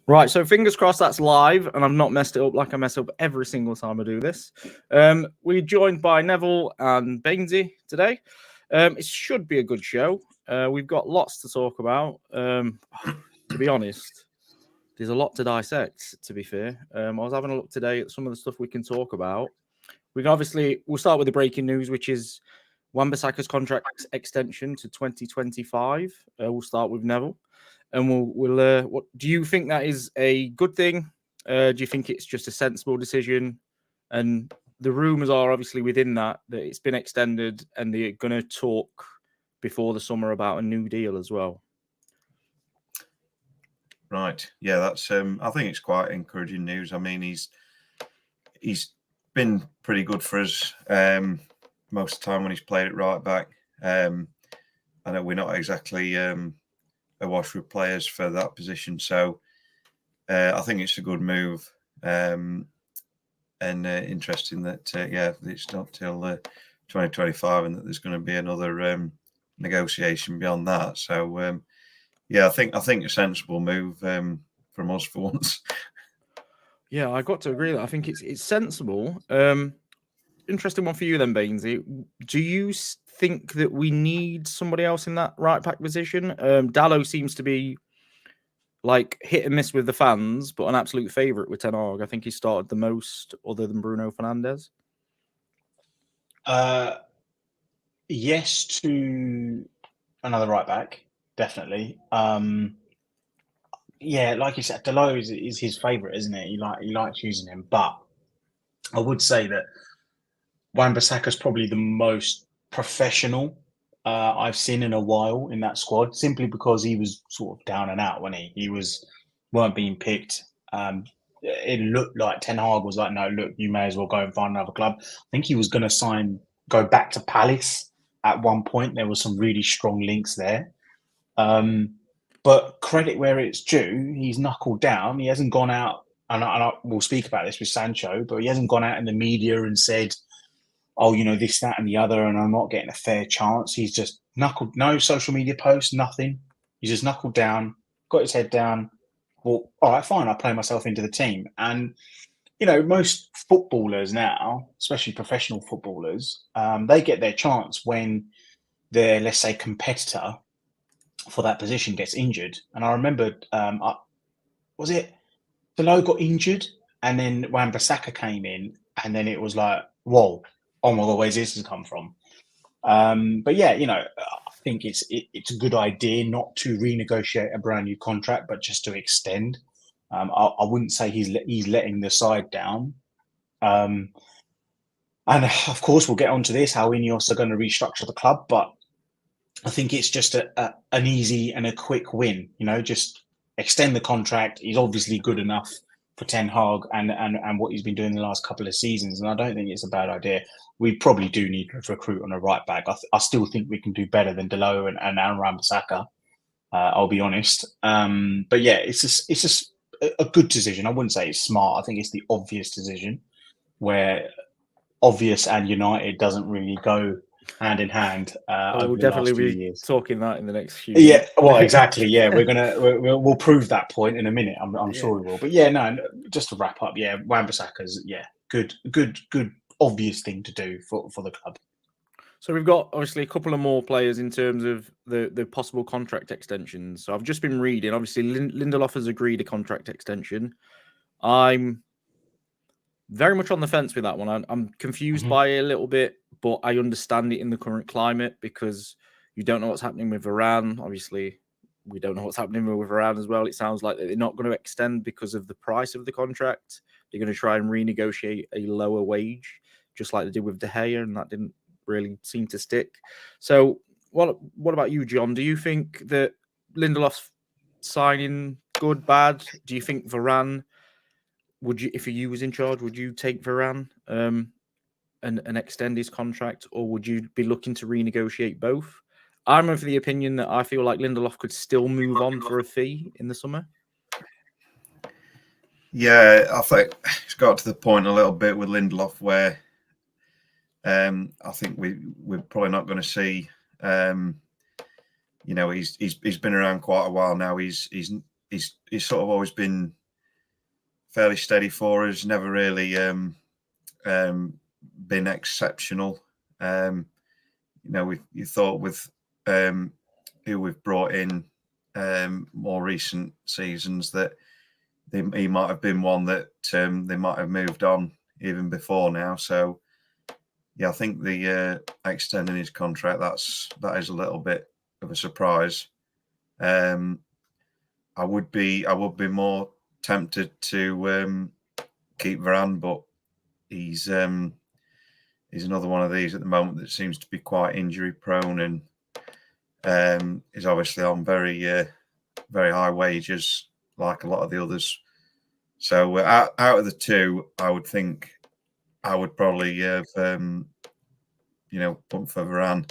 Right, so fingers crossed that's live, and I've not messed it up like I mess up every single time I do this. We're joined by Neville and Bainesy today. It should be a good show. We've got lots to talk about. To be honest, there's a lot to dissect, to be fair. I was having a look today at some of the stuff we can talk about. We'll start with the breaking news, which is Wan-Bissaka's contract extension to 2025. We'll start with Neville. And what do you think that is a good thing? Do you think it's just a sensible decision? And the rumors are obviously within that it's been extended and they're going to talk before the summer about a new deal as well. Right. Yeah, that's I think it's quite encouraging news. I mean, he's been pretty good for us most of the time when he's played at right back. I know we're not exactly awash with players for that position, so I think it's a good move, and interesting that it's not till 2025 and that there's going to be another negotiation beyond that. So I think a sensible move from us for once. Yeah, I got to agree that I think it's sensible. Interesting one for you then, Bainesy. Do you think that we need somebody else in that right back position? Dallo seems to be like hit and miss with the fans, but an absolute favourite with Ten Hag. I think he started the most other than Bruno Fernandes. Yes to another right back, definitely. Yeah, like you said, Dalot is his favourite, isn't it? He likes using him, but I would say that Wan-Bissaka's probably the most professional I've seen in a while in that squad, simply because he was sort of down and out when he weren't being picked. It looked like Ten Hag was like, no, look, you may as well go and find another club. I think he was going to go back to Palace at one point. There was some really strong links there. But credit where it's due, he's knuckled down. He hasn't gone out, and we'll speak about this with Sancho, but he hasn't gone out in the media and said, oh, this, that, and the other, and I'm not getting a fair chance. He's just knuckled, no social media posts, nothing. He's just knuckled down, got his head down. Well, all right, fine, I'll play myself into the team. And, most footballers now, especially professional footballers, they get their chance when their, let's say, competitor for that position gets injured. And I remember, was it Dalot got injured and then Wan-Bissaka came in, and then it was like, whoa, oh my God, where's this come from? But yeah, I think it's a good idea not to renegotiate a brand new contract, but just to extend. I wouldn't say he's letting the side down. And of course, we'll get onto this, how Ineos are going to restructure the club, but I think it's just an easy and a quick win. Just extend the contract. He's obviously good enough for Ten Hag and what he's been doing the last couple of seasons, and I don't think it's a bad idea. We probably do need to recruit on a right back. I still think we can do better than Dalot and Wan-Bissaka. I'll be honest. But yeah, it's just a good decision. I wouldn't say it's smart. I think it's the obvious decision, where obvious and United doesn't really go hand in hand. We'll definitely be talking that in the next few. Yeah, well, exactly. Yeah, we'll prove that point in a minute. I'm sure we will. But yeah, no. Just to wrap up, yeah, Wan-Bissaka's good, obvious thing to do for the club. So we've got obviously a couple of more players in terms of the possible contract extensions. So I've just been reading. Obviously, Lindelof has agreed a contract extension. I'm very much on the fence with that one. I'm confused by it a little bit, but I understand it in the current climate because you don't know what's happening with Varane. Obviously, we don't know what's happening with Varane as well. It sounds like they're not going to extend because of the price of the contract. They're going to try and renegotiate a lower wage, just like they did with De Gea, and that didn't really seem to stick. So what about you, John? Do you think that Lindelof's signing good, bad? Do you think Varane... Would you, if you was in charge, would you take Varane and extend his contract, or would you be looking to renegotiate both? I'm of the opinion that I feel like Lindelof could still move on for a fee in the summer. Yeah, I think it's got to the point a little bit with Lindelof where I think we're probably not going to see. He's been around quite a while now. He's sort of always been fairly steady for us. Never really been exceptional. You thought with who we've brought in more recent seasons that he might have been one that they might have moved on even before now. So yeah, I think the extending his contract that is a little bit of a surprise. I would be more tempted to keep Varane, but he's another one of these at the moment that seems to be quite injury prone and is obviously on very high wages like a lot of the others. So out of the two, I would think I would probably have pumped for Varane.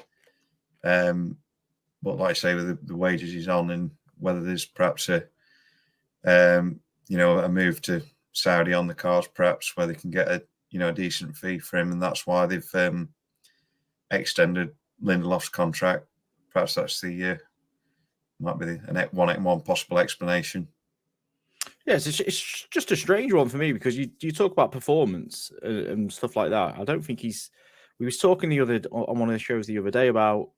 But like I say, with the wages he's on, and whether there's perhaps a move to Saudi on the cards, perhaps where they can get a decent fee for him, and that's why they've extended Lindelof's contract. Perhaps that's might be one possible explanation. Yes, it's just a strange one for me because you talk about performance and stuff like that. I don't think we was talking on one of the shows the other day about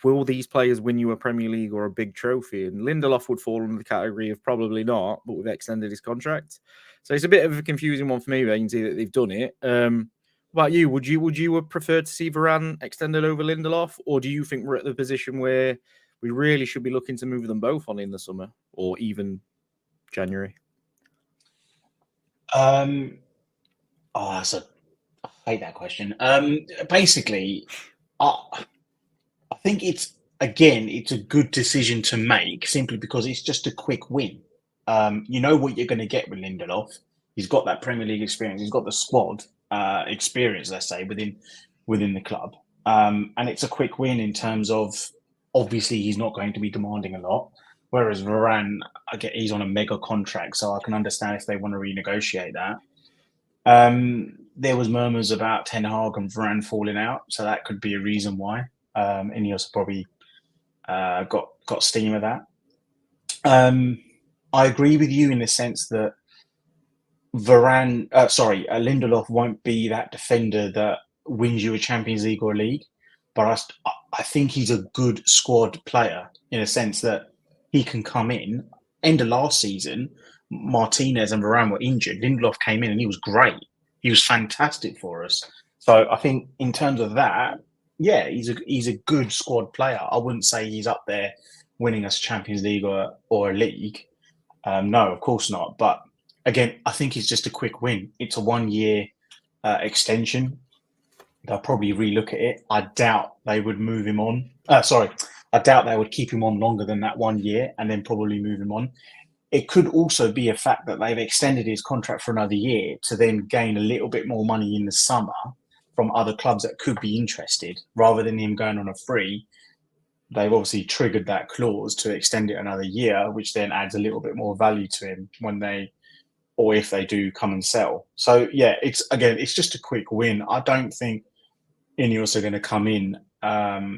will these players win you a Premier League or a big trophy? And Lindelof would fall under the category of probably not, but we've extended his contract. So it's a bit of a confusing one for me, Vainsy, that they've done it. What about you? Would you have preferred to see Varane extended over Lindelof, or do you think we're at the position where we really should be looking to move them both on in the summer or even January? I hate that question. Basically, I think it's a good decision to make simply because it's just a quick win. You know what you're going to get with Lindelof. He's got that Premier League experience. He's got the squad experience, let's say, within the club. And it's a quick win in terms of obviously he's not going to be demanding a lot. Whereas Varane, he's on a mega contract, so I can understand if they want to renegotiate that. There was murmurs about Ten Hag and Varane falling out, so that could be a reason why. Ineos probably got steam of that. I agree with you in the sense that Lindelof won't be that defender that wins you a Champions League or a league, but I think he's a good squad player in a sense that he can come in. End of last season, Martinez and Varane were injured. Lindelof came in and he was great. He was fantastic for us. So I think in terms of that, yeah, he's a good squad player. I wouldn't say he's up there winning us Champions League or a league. No, of course not. But again, I think it's just a quick win. It's a 1-year extension. They'll probably relook at it. I doubt they would move him on. I doubt they would keep him on longer than that 1 year and then probably move him on. It could also be a fact that they've extended his contract for another year to then gain a little bit more money in the summer from other clubs that could be interested, rather than him going on a free. They've obviously triggered that clause to extend it another year, which then adds a little bit more value to him if they do come and sell. So yeah, it's just a quick win. I don't think Ineos are going to come in,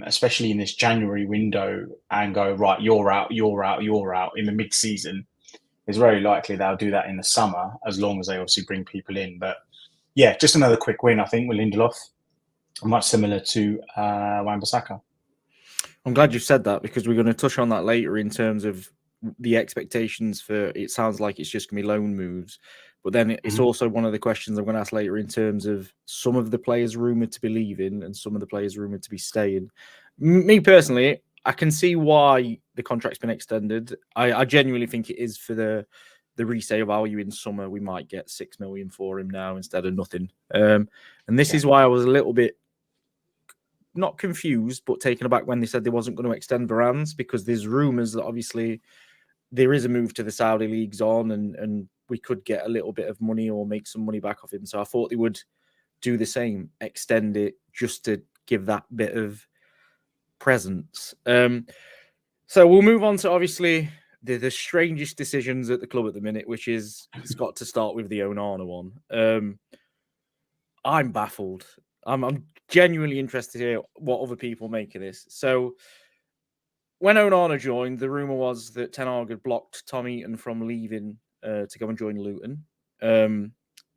especially in this January window, and go, right, you're out in the mid-season. It's very likely they'll do that in the summer, as long as they obviously bring people in. But yeah, just another quick win, I think, with Lindelof, much similar to Wan-Bissaka. I'm glad you said that because we're going to touch on that later in terms of the expectations for, it sounds like it's just going to be loan moves. But then it's also one of the questions I'm going to ask later in terms of some of the players rumoured to be leaving and some of the players rumoured to be staying. Me personally, I can see why the contract's been extended. I genuinely think it is for the resale value in summer. We might get 6 million for him now instead of nothing. And this is why I was a little bit not confused, but taken aback when they said they wasn't going to extend Varane's, because there's rumours that obviously there is a move to the Saudi leagues on and we could get a little bit of money or make some money back off him. So I thought they would do the same, extend it just to give that bit of presence. So we'll move on to obviously the strangest decisions at the club at the minute, which is it's got to start with the Onana one. I'm baffled. I'm genuinely interested to hear what other people make of this. So, when Onana joined, the rumor was that Ten Hag had blocked Tom Eaton from leaving to go and join Luton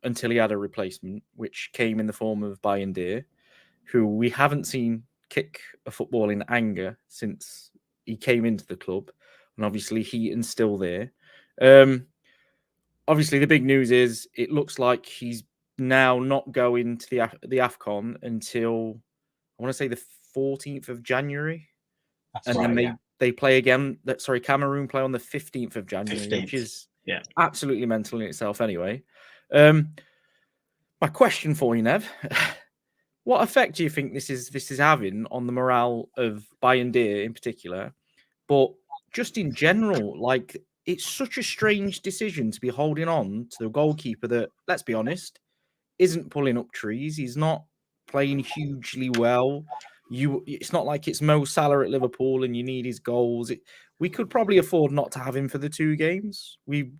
until he had a replacement, which came in the form of Bayindir, who we haven't seen kick a football in anger since he came into the club. And obviously, Heaton's still there. Obviously, the big news is it looks like he's now not going to the AFCON until, I want to say, the 14th of January. That's and right, then they play again. Cameroon play on the 15th of January, 15th. which is Yeah. absolutely mental in itself anyway. My question for you, Nev, what effect do you think this is having on the morale of Bayindir in particular, but just in general? Like, it's such a strange decision to be holding on to the goalkeeper that, let's be honest, isn't pulling up trees. He's not playing hugely well. It's not like it's Mo Salah at Liverpool and you need his goals. We could probably afford not to have him for the 2 games. We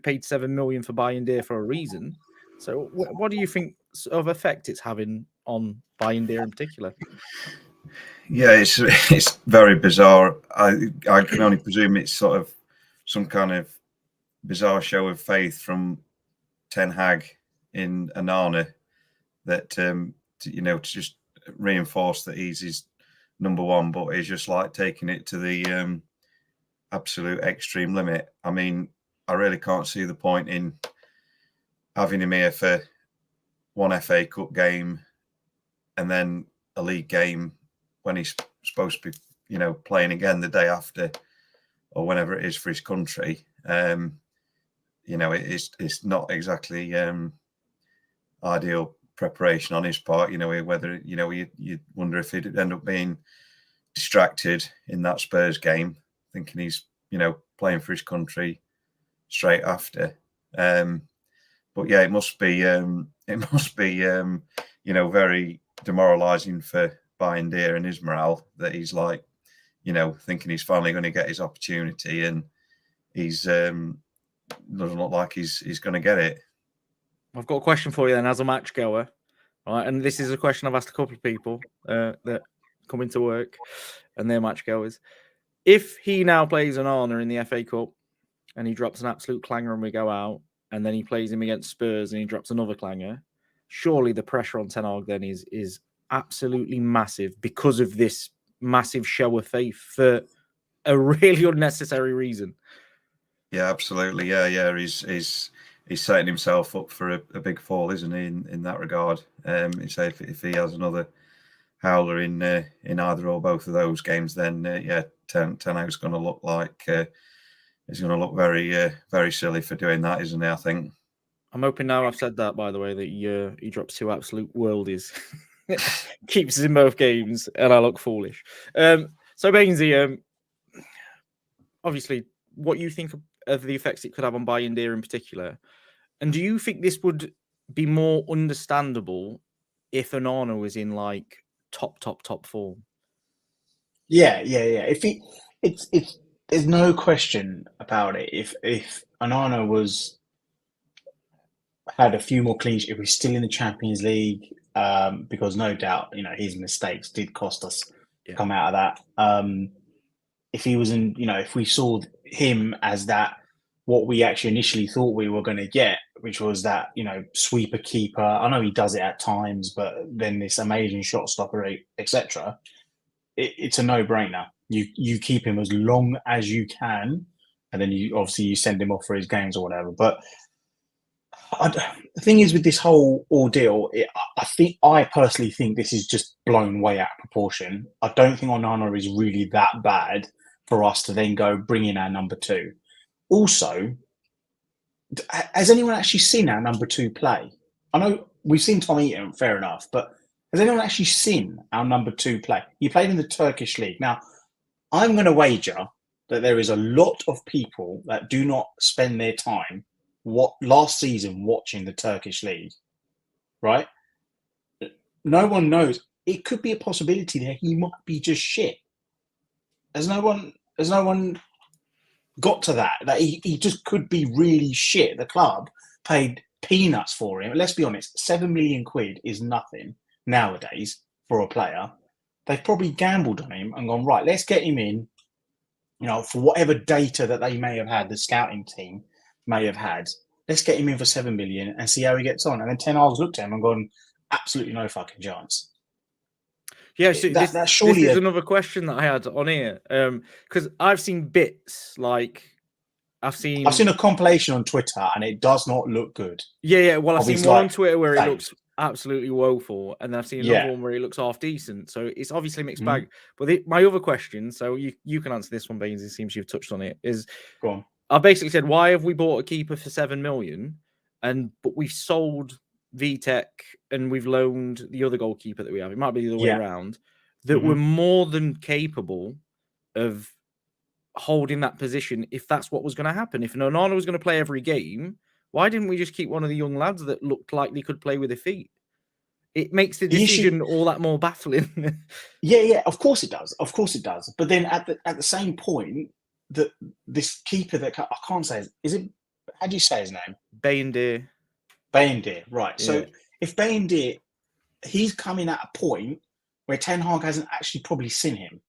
paid 7 million for Bayindir for a reason. So what do you think of effect it's having on Bayindir in particular? Yeah, it's very bizarre. I can only presume it's sort of some kind of bizarre show of faith from Ten Hag in Onana that to just reinforce that he's his number one, but he's just like taking it to the absolute extreme limit. I mean, I really can't see the point in having him here for one FA Cup game and then a league game when he's supposed to be, playing again the day after or whenever it is for his country. It's not exactly ideal preparation on his part. Whether you wonder if he'd end up being distracted in that Spurs game, thinking he's playing for his country straight after. But yeah, it must be very demoralising for Bayindir and his morale that he's like, thinking he's finally going to get his opportunity and he's doesn't look like he's going to get it. I've got a question for you then as a match goer, right? And this is a question I've asked a couple of people that come into work and they're match goers. If he now plays an Onana in the FA Cup and he drops an absolute clanger and we go out, and then he plays him against Spurs and he drops another clanger, surely the pressure on Ten Hag then is absolutely massive because of this massive show of faith for a really unnecessary reason. Yeah, absolutely. Yeah. He's setting himself up for a big fall, isn't he? In that regard, if he has another howler in either or both of those games, then Ten Hag's going to look like he's going to look very very silly for doing that, isn't he? I think. I'm hoping now I've said that, by the way, that he drops 2 absolute worldies, keeps us in both games, and I look foolish. So Bainesy, obviously, what you think of the effects it could have on Bayindir in particular, and do you think this would be more understandable if Onana was in like top form? Yeah. It's there's no question about it. If Onana had a few more clean sheets, if we're still in the Champions League, because no doubt, his mistakes did cost us to come out of that. If he was in, if we saw him as that, what we actually initially thought we were going to get, which was that, sweeper keeper. I know he does it at times, but then this amazing shot stopper, etc. It's a no-brainer. You keep him as long as you can, and then you send him off for his games or whatever. But the thing is with this whole ordeal, I personally think this is just blown way out of proportion. I don't think Onana is really that bad for us to then go bring in our number 2. Also, has anyone actually seen our number 2 play? I know we've seen Tom Eaton, fair enough, but has anyone actually seen our number 2 play? He played in the Turkish league. Now, I'm going to wager that there is a lot of people that do not spend their time last season watching the Turkish league, right? No one knows. It could be a possibility that he might be just shit. Has no one got to that he just could be really shit? The club paid peanuts for him. Let's be honest, 7 million quid is nothing nowadays for a player, they've probably gambled on him and gone, right, let's get him in, for whatever data that they may have had, the scouting team may have had. Let's get him in for 7 million and see how he gets on. And then Ten Hag's looked at him and gone, absolutely no fucking chance. Yeah, so that's surely this is another question that I had on here. Because I've seen bits like I've seen a compilation on Twitter and it does not look good. Yeah. Well, I've seen one on Twitter where it looks absolutely woeful, and I've seen another one where it looks half decent. So it's obviously a mixed bag. But my other question, so you can answer this one, Baines. It seems you've touched on it. Is go on. I basically said, why have we bought a keeper for 7 million, but we've sold VTech and we've loaned the other goalkeeper that we have. It might be the other way around. That we're more than capable of holding that position if that's what was going to happen. If Onana was going to play every game, why didn't we just keep one of the young lads that looked like they could play with their feet? It makes the decision all that more baffling. Yeah, of course it does. But then at the same point, that this keeper that I can't say, is it? How do you say his name? Bayindir, right? Yeah. So if Bayindir, he's coming at a point where Ten Hag hasn't actually probably seen him.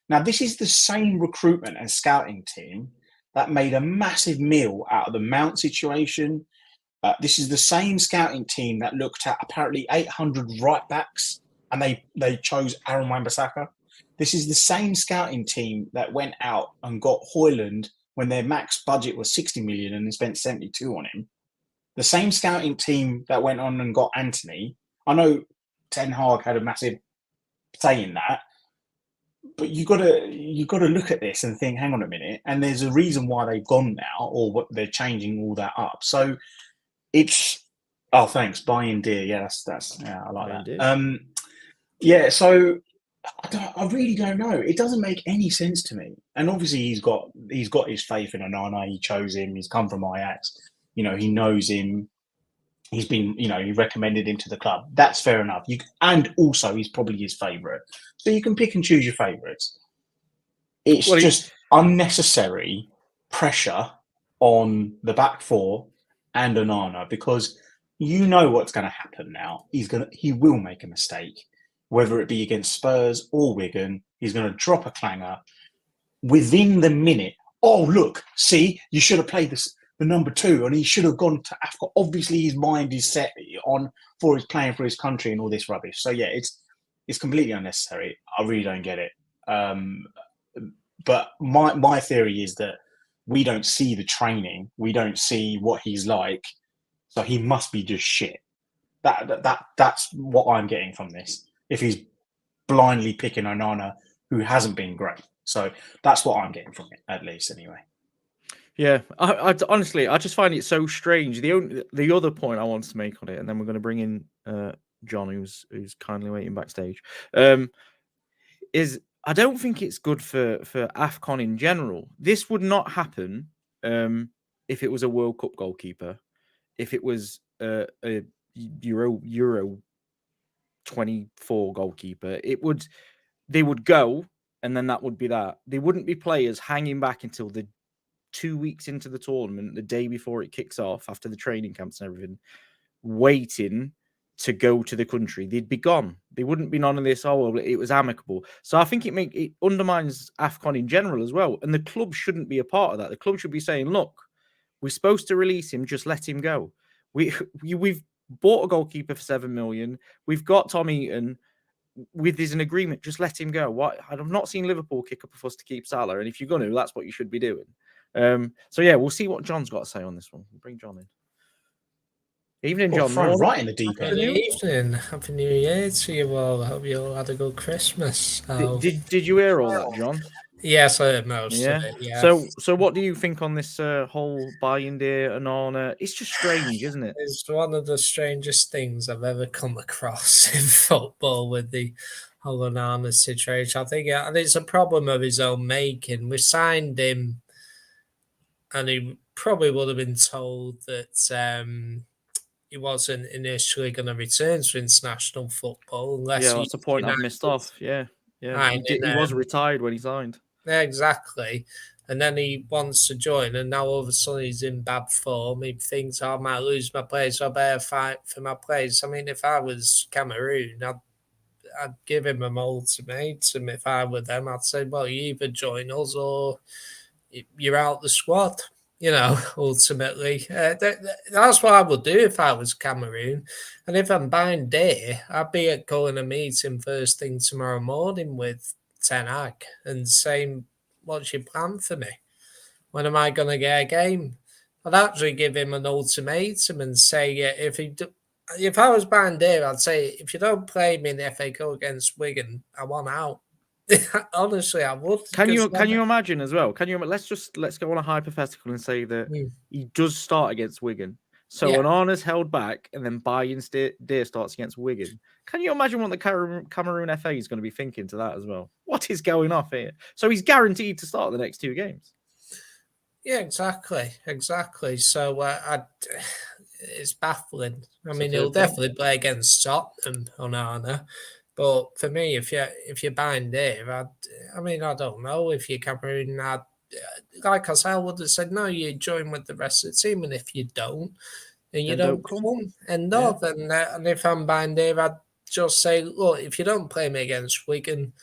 Now, this is the same recruitment and scouting team that made a massive meal out of the Mount situation. This is the same scouting team that looked at apparently 800 right backs, and they chose Aaron Wan-Bissaka. This is the same scouting team that went out and got Højlund when their max budget was 60 million and they spent 72 on him. The same scouting team that went on and got Anthony. I know Ten Hag had a massive say in that, but you got to look at this and think, hang on a minute, and there's a reason why they've gone now, or what they're changing all that up. So it's thanks, Bayindir. Yeah, that's I like that. So I really don't know. It doesn't make any sense to me. And obviously he's got his faith in Onana. He chose him. He's come from Ajax. He knows him. He's been, he recommended him to the club. That's fair enough. And also he's probably his favourite. So you can pick and choose your favourites. It's just unnecessary pressure on the back four and Onana, because you know what's going to happen now. He will make a mistake, whether it be against Spurs or Wigan. He's going to drop a clanger within the minute. Oh, look, see, you should have played the number 2, and he should have gone to Africa. Obviously, his mind is set on for his playing for his country and all this rubbish. So yeah, it's completely unnecessary. I really don't get it. But my theory is that we don't see the training, we don't see what he's like, so he must be just shit. That's what I'm getting from this. If he's blindly picking Onana, who hasn't been great, so that's what I'm getting from it, at least anyway. Yeah, I honestly, I just find it so strange. The other point I want to make on it, and then we're going to bring in John, who's kindly waiting backstage, is I don't think it's good for AFCON in general. This would not happen if it was a World Cup goalkeeper, if it was a Euro 24 goalkeeper. They would go, and then that would be that. They wouldn't be players hanging back until the 2 weeks into the tournament, the day before it kicks off, after the training camps and everything, waiting to go to the country. They'd be gone. They wouldn't be none of this. Oh, well, it was amicable. So I think it undermines AFCON in general as well. And the club shouldn't be a part of that. The club should be saying, look, we're supposed to release him. Just let him go. We've bought a goalkeeper for 7 million. We've got Tom Eaton. There's an agreement. Just let him go. Why? I've not seen Liverpool kick up a fuss to keep Salah. And if you're going to, that's what you should be doing. So yeah, we'll see what John's got to say on this one. We'll bring John in. Evening, John. Right in the deep end. Good evening. Happy New Year to you all. I hope you all had a good Christmas. Did you hear all that, John? Yes, I heard most of it. Yeah. So what do you think on this whole Bayindir and Onana? It's just strange, isn't it? It's one of the strangest things I've ever come across in football with the whole Onana situation. I think it's a problem of his own making. We signed him, and he probably would have been told that he wasn't initially going to return to international football unless that's the point I've missed off. Yeah. He was retired when he signed. Yeah, exactly. and then he wants to join, and now all of a sudden he's in bad form. He thinks, I might lose my place, so I better fight for my place. I mean, if I was Cameroon, I'd give him an ultimatum. If I were them, I'd say, well, you either join us or you're out the squad. Ultimately, that's what I would do if I was Cameroon. And if I'm buying Day, I'd be calling a meeting first thing tomorrow morning with Ten Hag and saying, what's your plan for me? When am I going to get a game? I'd actually give him an ultimatum and say, if I was buying Day, I'd say, if you don't play me in the FA Cup against Wigan, I want out. Honestly, I would. Can you imagine as well? Let's go on a hypothetical and say that he does start against Wigan. So Onana's held back, and then Bayern Deer starts against Wigan. Can you imagine what the Cameroon FA is going to be thinking to that as well? What is going off here? So he's guaranteed to start the next 2 games. Yeah, exactly. So it's baffling. I mean, he'll definitely play against Tottenham, Onana. But for me, if you're buying Dave, I don't know if you're Cameroon. Like I said, I would have said no. You join with the rest of the team, and if you don't, then you don't come. And if I'm buying Dave, I'd just say, look, if you don't play me against Wigan,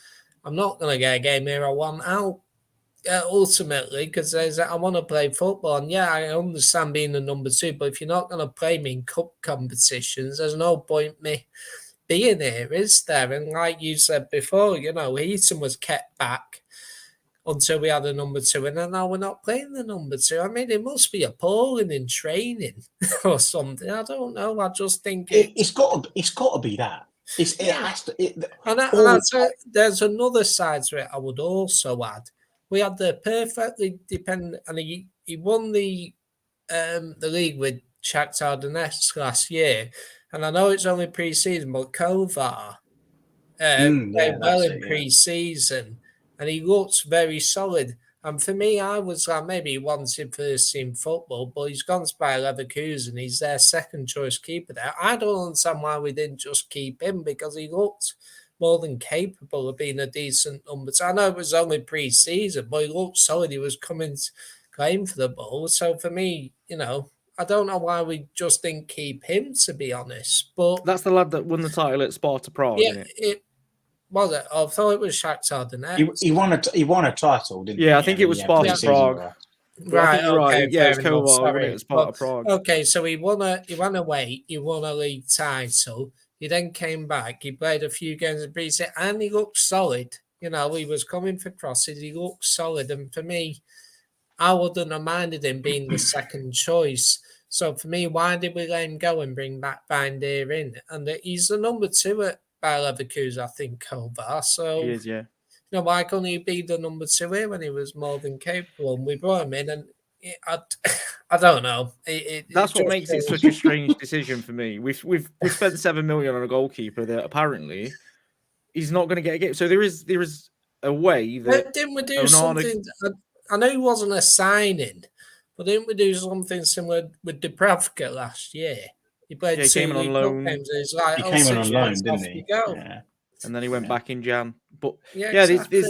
I'm not going to get a game here. I want out. Ultimately, because I want to play football, and I understand being the number 2, but if you're not going to play me in cup competitions, there's no point me being here, is there? And like you said before, Heaton was kept back until we had a number 2, and then now we're not playing the number 2. I mean, it must be appalling in training or something. I don't know. I just think it's got to be that. It has to. There's another side to it. I would also add. We had the perfectly dependent, and he won the league with Shakhtar Donetsk last year. And I know it's only pre-season, but Kovar played well in pre-season, and he looks very solid. And for me, I was like, maybe he wanted first-team football, but he's gone to Bayer Leverkusen. He's their second-choice keeper there. I don't understand why we didn't just keep him, because he looked more than capable of being a decent number. So I know it was only pre-season, but he looked solid. He was coming to claim for the ball. So for me, I don't know why we just didn't keep him, to be honest. But that's the lad that won the title at Sparta Prague, isn't it? Was it? I thought it was Shakhtar Donetsk. He won a title, didn't he? Yeah, I think it was Sparta Prague. Right, right. Yeah, it's Kovar, wasn't it? Sparta Prague. Okay, so he won away. He won a league title. He then came back. He played a few games in pre-season, and he looked solid. He was coming for crosses. He looked solid, and for me, I wouldn't have minded him being the second choice. So for me, why did we let him go and bring back Binder in? And he's the number 2 at Bayer Leverkusen, I think, Kovar. So he is, yeah. Why couldn't he be the number 2 here when he was more than capable? And we brought him in, and I don't know. That's what makes it such a strange decision for me. We've spent 7 million on a goalkeeper that apparently he's not going to get a game. So there is a way that didn't we do something? I know he wasn't a signing, but didn't we do something similar with Dubravka last year? He played 2 on loan. games. He's like, he came on loan, didn't he? Yeah. And then he went back in Jan. But exactly.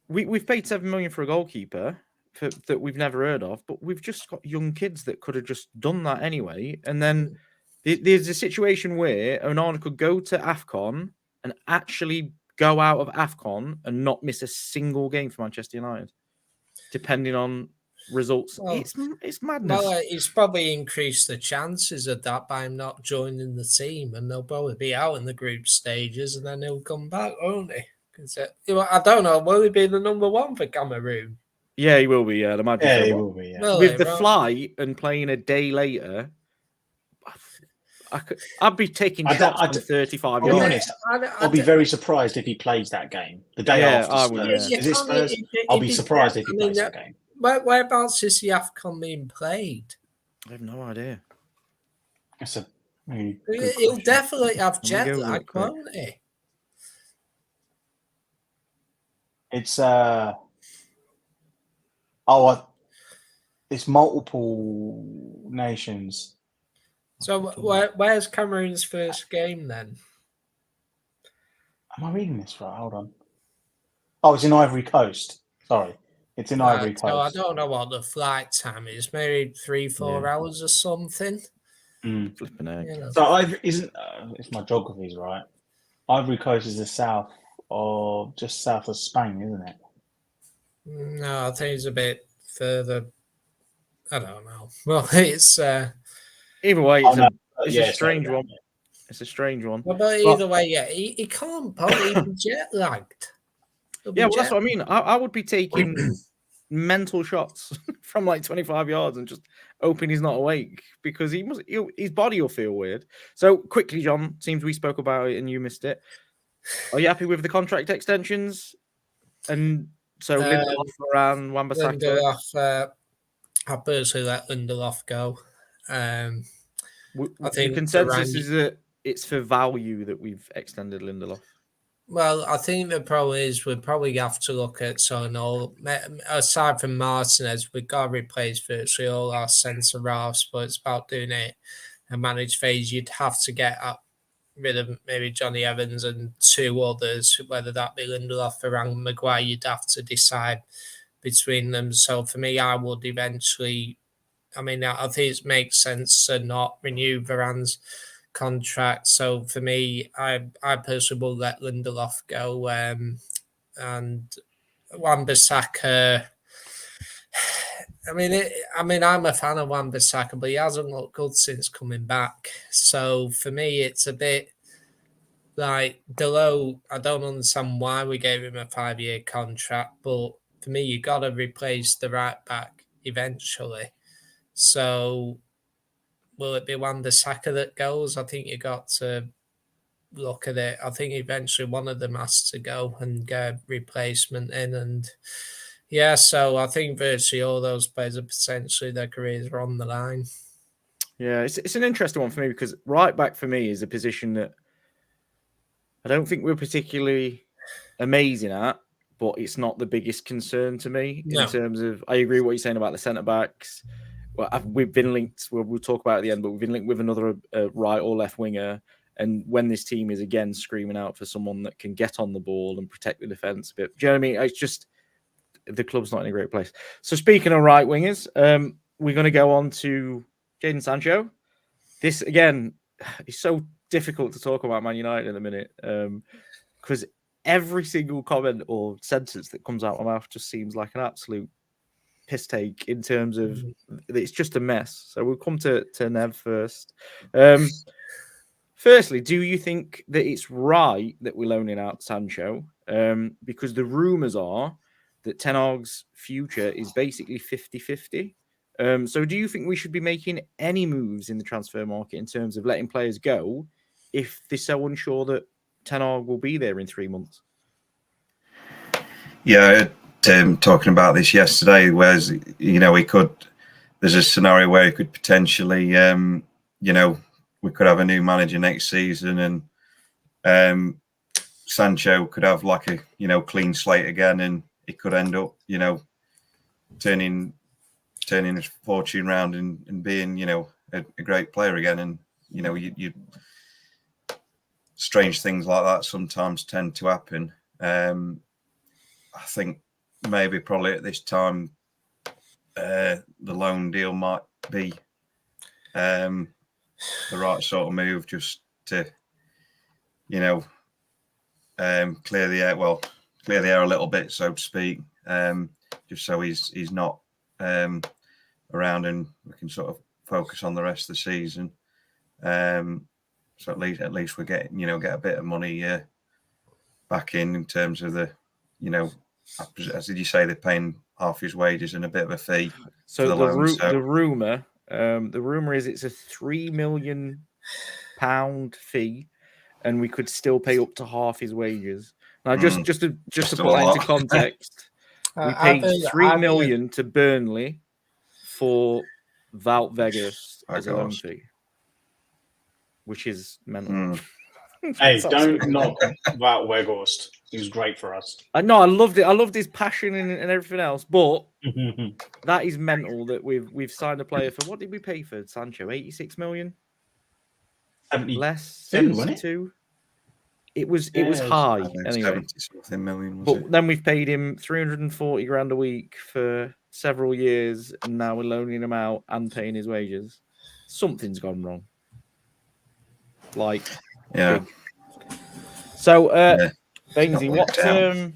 We've paid 7 million for a goalkeeper that we've never heard of, but we've just got young kids that could have just done that anyway. And then there's a situation where Onana could go to AFCON and actually go out of AFCON and not miss a single game for Manchester United, depending on results. Well, it's madness. Well, he's probably increased the chances of that by him not joining the team, and they'll probably be out in the group stages, and then he'll come back, won't he? I don't know. Will he be the number 1 for Cameroon? Yeah, he will be. Yeah, the Magic. Yeah, he will be. Yeah. With the flight and playing a day later, I'd be taking shots from 35 yards. I'll be honest. I'll be very surprised if he plays that game the day after. Is this Spurs? I'll be surprised if he plays that game. Whereabouts is the AFCON being played? I have no idea. That's a He'll definitely have jet lag, won't he? It's it's multiple nations. So where's Cameroon's first game then? Am I reading this right? Hold on. Oh, it's in Ivory Coast. Sorry. It's in Ivory So I Coast. don't know what the flight time is. Maybe 3-4 hours or something. Flipping egg. You know. So Ivory isn't. If my geography's right, Ivory Coast is just south of Spain, isn't it? No, I think it's a bit further. I don't know. Well, it's Either way, Oh, no. it's Yeah, a strange sorry, one. It's a strange one. well, but either way, yeah, he can't probably be jet lagged. Yeah, well, that's what I mean. I would be taking mental shots from like 25 yards and just hoping he's not awake because his body will feel weird. So quickly, John, seems we spoke about it and you missed it. Are you happy with the contract extensions? And so Lindelof, Varane, Wan-Bissaka. Lindelof, I personally let Lindelof go. I think the consensus Varane, is that it's for value that we've extended Lindelof. well, I think the problem is we probably have to look at aside from Martinez, we've got to replace virtually all our centre halves, but it's about doing it a managed phase. You'd have to get rid of maybe Johnny Evans and two others, whether that be Lindelof, Varane, Maguire. You'd have to decide between them. So for me, I would eventually. I mean, I think it makes sense to not renew Varane's contract. So for me, I personally will let Lindelof go. And Wan-Bissaka. I mean, I'm a fan of Wan-Bissaka, but he hasn't looked good since coming back. So for me, it's a bit like Delo. I don't understand why we gave him a 5-year contract, but for me, you got to replace the right back eventually. So will it be Wan-Bissaka that goes? I think you got to look at it. I think eventually one of them has to go and get a replacement in. And yeah, so I think virtually all those players are potentially their careers are on the line. Yeah, it's an interesting one for me because right back for me is a position that I don't think we're particularly amazing at, but it's not the biggest concern to me in terms of. I agree with what you're saying about the centre backs. Well, we've been linked. We'll talk about it at the end, but we've been linked with another right or left winger. And when this team is again screaming out for someone that can get on the ball and protect the defence a bit, do you know what I mean? It's just the club's not in a great place. So speaking of right wingers, we're going to go on to Jadon Sancho. This again is so difficult to talk about Man United in a minute because every single comment or sentence that comes out of my mouth just seems like an absolute piss take in terms of it's just a mess. So we'll come to Nev first. Firstly, do you think that it's right that we're loaning out Sancho? Because the rumours are that Ten Hag's future is basically 50-50. So do you think we should be making any moves in the transfer market in terms of letting players go if they're so unsure that Ten Hag will be there in 3 months? Yeah, talking about this yesterday, whereas, there's a scenario where he could potentially, we could have a new manager next season and Sancho could have like a, clean slate again and it could end up, turning his fortune around and being, a great player again. And, you strange things like that sometimes tend to happen. I think maybe probably at this time, the loan deal might be the right sort of move just to, clear the air a little bit, so to speak, just so he's not around and we can sort of focus on the rest of the season. So at least we get a bit of money back in terms of the, as did you say, they're paying half his wages and a bit of a fee. So the rumor is it's a £3 million fee, and we could still pay up to half his wages. Now, just to put that into context, we paid £3 million to Burnley for Wout Weghorst as a loan fee, which is mental. Hey, don't knock Wout Weghorst. He was great for us. I know, I loved it. I loved his passion and everything else, but that is mental that we've signed a player for. What did we pay for Sancho? 86 million? 72, Less 72. It was Yeah, high I think anyway. 70-something million, was But it? then we've paid him 340 grand a week for several years, and now we're loaning him out and paying his wages. Something's gone wrong. Like, Yeah. big. So, Yeah. Bainesy, not what? worked out.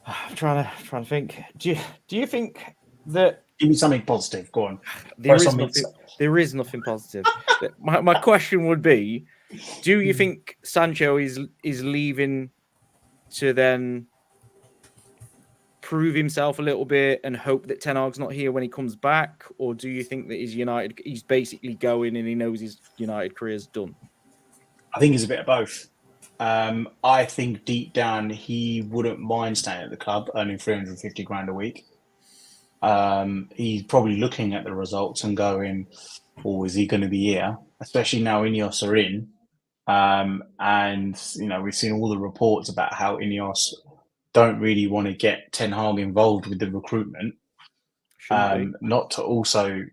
I'm trying to think. Do you think that Give me something positive. Go on. there is something- nothing? There is nothing positive. My question would be: do you think Sancho is leaving to then prove himself a little bit and hope that Ten Hag's not here when he comes back, or do you think that he's basically going and he knows his United career's done? I think it's a bit of both. I think deep down he wouldn't mind staying at the club, earning 350 grand a week. He's probably looking at the results and going, "Oh, is he going to be here?" Especially now Ineos are in, and we've seen all the reports about how Ineos don't really want to get Ten Hag involved with the recruitment. Not to also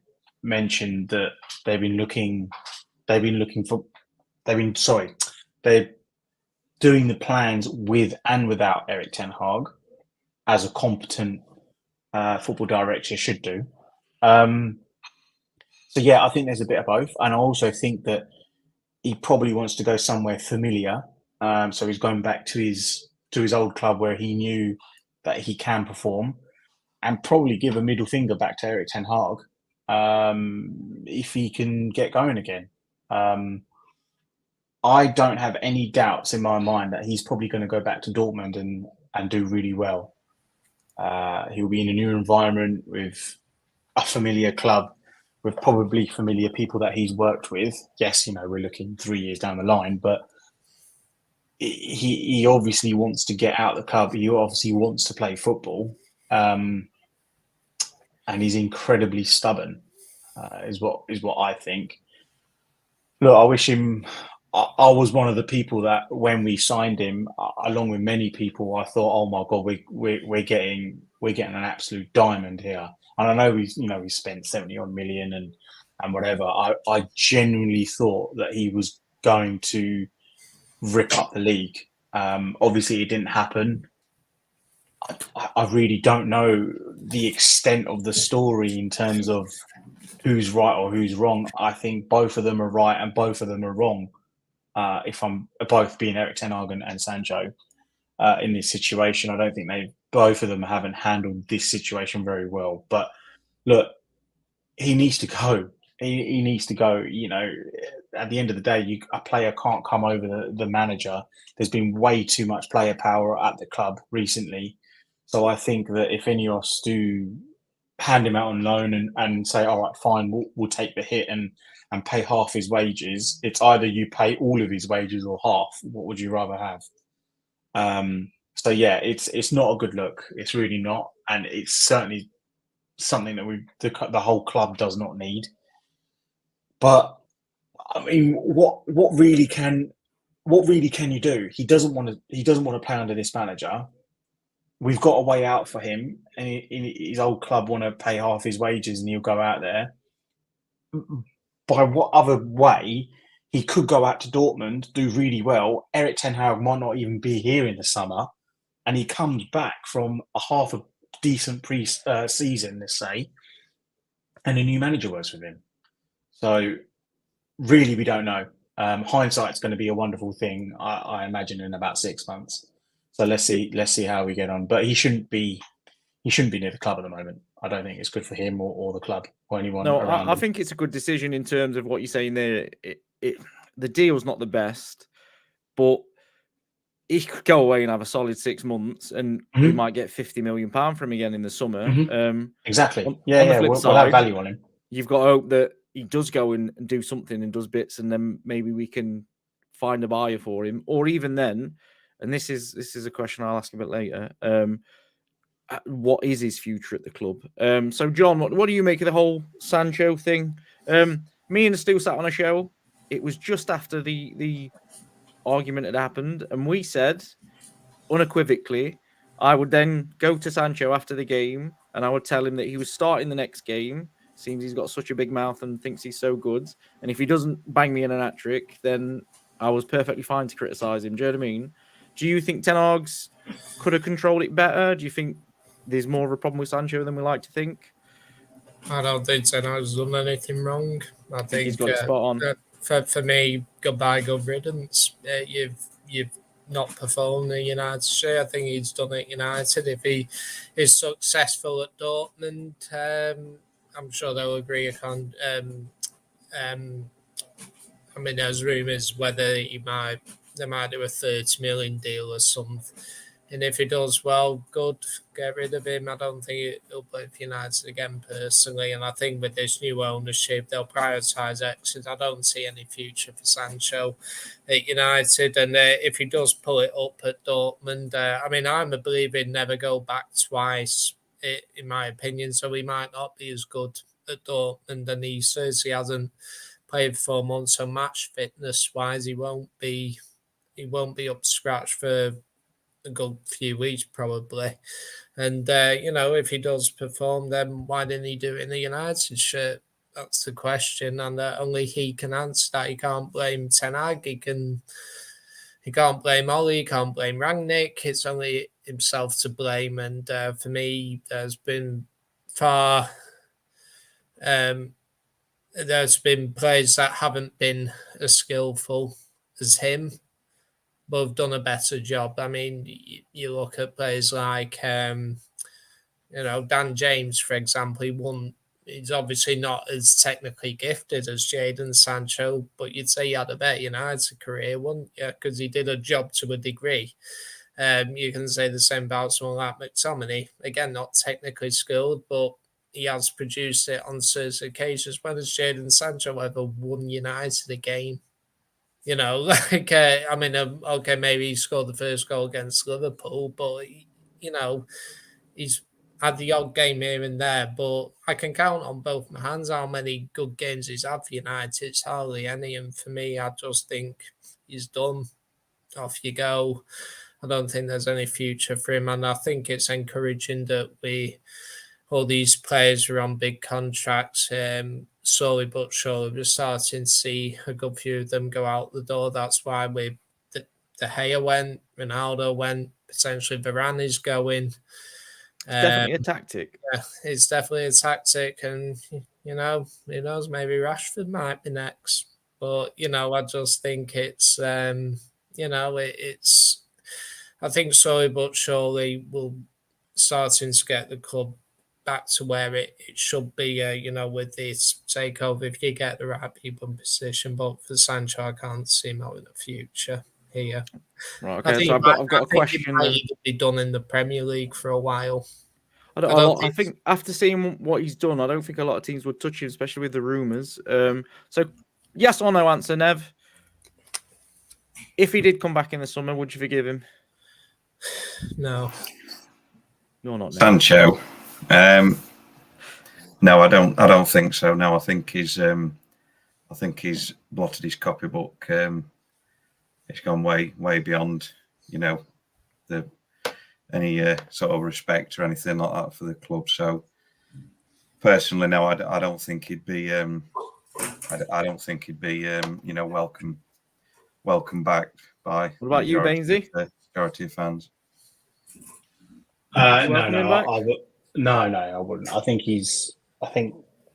mention that they're doing the plans with and without Erik Ten Hag, as a competent football director should do. So yeah, I think there's a bit of both, and I also think that he probably wants to go somewhere familiar. So he's going back to his old club where he knew that he can perform, and probably give a middle finger back to Erik Ten Hag if he can get going again. I don't have any doubts in my mind that he's probably going to go back to Dortmund and do really well. He'll be in a new environment with a familiar club, with probably familiar people that he's worked with. Yes, we're looking 3 years down the line, but he obviously wants to get out of the club. He obviously wants to play football, and he's incredibly stubborn. Is what I think. Look, I wish him. I was one of the people that when we signed him, along with many people, I thought, "Oh my God, we're getting an absolute diamond here." And I know we spent 70-odd million and whatever. I genuinely thought that he was going to rip up the league. Obviously, it didn't happen. I really don't know the extent of the story in terms of who's right or who's wrong. I think both of them are right and both of them are wrong. If I'm both being Erik Ten Hag and Sancho in this situation, I don't think both of them haven't handled this situation very well. But look, he needs to go. He needs to go. At the end of the day, a player can't come over the manager. There's been way too much player power at the club recently. So I think that if Ineos do hand him out on loan and say, all right, fine, we'll take the hit and pay half his wages, it's either you pay all of his wages or half. What would you rather have? So yeah, it's not a good look. It's really not, and it's certainly something that the whole club does not need. But I mean, what really can you do? He doesn't want to play under this manager. We've got a way out for him, and his old club want to pay half his wages, and he'll go out there. By what other way? He could go out to Dortmund, do really well. Erik Ten Hag might not even be here in the summer, and he comes back from a half a decent pre-season, let's say, and a new manager works with him. So really, we don't know. Hindsight's going to be a wonderful thing, I imagine, in about 6 months. So let's see how we get on. But he shouldn't be near the club at the moment. I don't think it's good for him or the club or anyone. No, around I him. think it's a good decision in terms of what you're saying there. The deal's not the best, but he could go away and have a solid 6 months, and we might get £50 million from him again in the summer. Exactly. On the flip we'll side, have value on him. You've got to hope that he does go and do something and does bits, and then maybe we can find a buyer for him. Or even then, and this is a question I'll ask a bit later. What is his future at the club? So, John, what do you make of the whole Sancho thing? Me and Stu sat on a show. It was just after the argument had happened, and we said unequivocally, I would then go to Sancho after the game, and I would tell him that he was starting the next game. Seems he's got such a big mouth and thinks he's so good, and if he doesn't bang me in an hat trick, then I was perfectly fine to criticise him. Do you know what I mean? Do you think Ten Hag's could have controlled it better? Do you think there's more of a problem with Sancho than we like to think? I don't think Ten Hag's done anything wrong. I think He's got it spot on. For me, goodbye, good riddance. You've not performed at United. I think he's done at United. If he is successful at Dortmund, I'm sure they'll agree upon. I mean, there's rumours whether they might do a 30 million deal or something. And if he does well, good, get rid of him. I don't think he'll play for United again personally. And I think with this new ownership, they'll prioritise exit. I don't see any future for Sancho at United. And if he does pull it up at Dortmund, I mean, I'm a believer in never go back twice, in my opinion. So he might not be as good at Dortmund. And he says he hasn't played 4 months, so match fitness wise, he won't be up to scratch for a good few weeks probably. And if he does perform, then why didn't he do it in the United shirt? That's the question, and only he can answer that. He can't blame Ten Hag. He can't blame Ollie. He can't blame Rangnick. It's only himself to blame. And for me, there's been players that haven't been as skillful as him, but have done a better job. I mean, you look at players like, Dan James, for example. He's obviously not as technically gifted as Jadon Sancho, but you'd say he had a better United career, wouldn't you? Because he did a job to a degree. You can say the same about someone like McTominay. Again, not technically skilled, but he has produced it on certain occasions. When has Jadon Sancho ever won United a game? Okay, maybe he scored the first goal against Liverpool, but, he's had the odd game here and there, but I can count on both my hands how many good games he's had for United. It's hardly any, and for me, I just think he's done. Off you go. I don't think there's any future for him, and I think it's encouraging that all these players are on big contracts. Slowly but surely, we're starting to see a good few of them go out the door. That's why De Gea went, Ronaldo went, potentially Varane is going. It's definitely a tactic. Yeah, it's definitely a tactic, and who knows, maybe Rashford might be next. But I just think it's it's. I think slowly but surely we'll starting to get the club back to where it should be, with this takeover, if you get the right people in position. But for Sancho, I can't see him having a future here. Right, okay, so I've got a question. He might even be done in the Premier League for a while. I think after seeing what he's done, I don't think a lot of teams would touch him, especially with the rumours. So, yes or no answer, Nev. If he did come back in the summer, would you forgive him? No. You're not, Nev. Sancho. No, I don't think so. No, I think he's blotted his copybook. It's gone way beyond, any sort of respect or anything like that for the club. So personally, no, I don't think he'd be. I don't think he'd be. Welcome back by. What about you, Bainsy? Majority of fans. No, I wouldn't. I think he's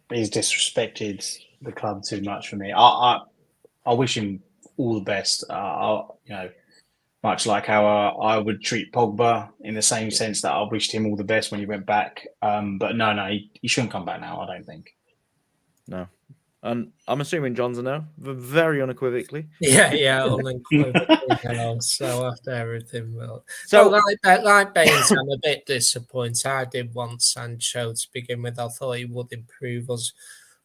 disrespected the club too much for me. I wish him all the best. Much like how I would treat Pogba in the same sense that I wished him all the best when he went back. But no, he shouldn't come back now, I don't think. No. And I'm assuming John's a no, very unequivocally. Yeah, unequivocally. So after everything, like Baines, I'm a bit disappointed. I did want Sancho to begin with. I thought he would improve us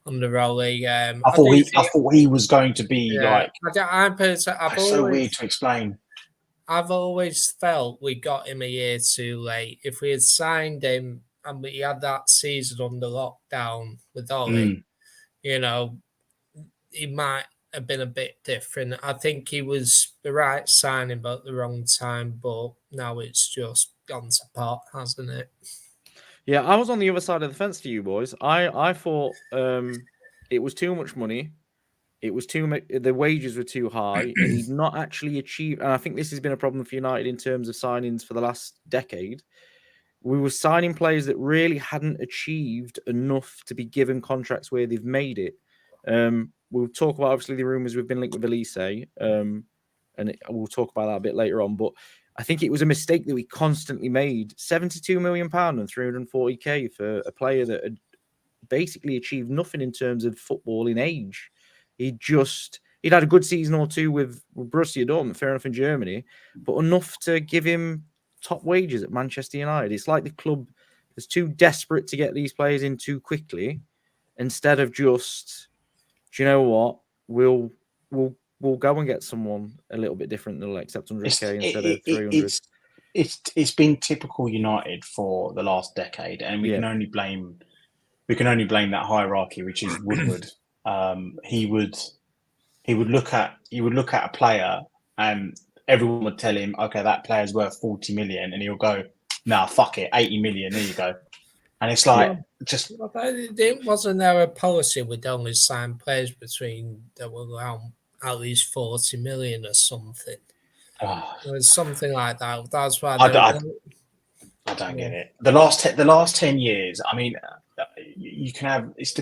under Oli. I thought he was going to be like. It's so weird to explain. I've always felt we got him a year too late. If we had signed him and we had that season under lockdown with Oli, he might have been a bit different. I think he was the right signing, but at the wrong time. But now it's just gone to pot, hasn't it? Yeah, I was on the other side of the fence to you boys. I thought it was too much money. It was the wages were too high, and he'd not actually achieved. And I think this has been a problem for United in terms of signings for the last decade. We were signing players that really hadn't achieved enough to be given contracts where they've made it. We'll talk about obviously the rumours we've been linked with Elise, and we'll talk about that a bit later on. But I think it was a mistake that we constantly made. £72 million and 340k for a player that had basically achieved nothing in terms of footballing age. He'd had a good season or two with Borussia Dortmund, fair enough, in Germany, but enough to give him top wages at Manchester United. It's like the club is too desperate to get these players in too quickly, instead of just, do you know what? We'll go and get someone a little bit different that'll accept 100k instead of 300. It's been typical United for the last decade, and we can only blame that hierarchy, which is Woodward. He would look at a player, and everyone would tell him, okay, that player's worth 40 million, and he'll go, nah, fuck it, 80 million, there you go. And it's like, wasn't there a policy with only sign players between that were around at least 40 million or something? It was something like that. That's why I don't get it. The last 10 years, I mean, you can have it's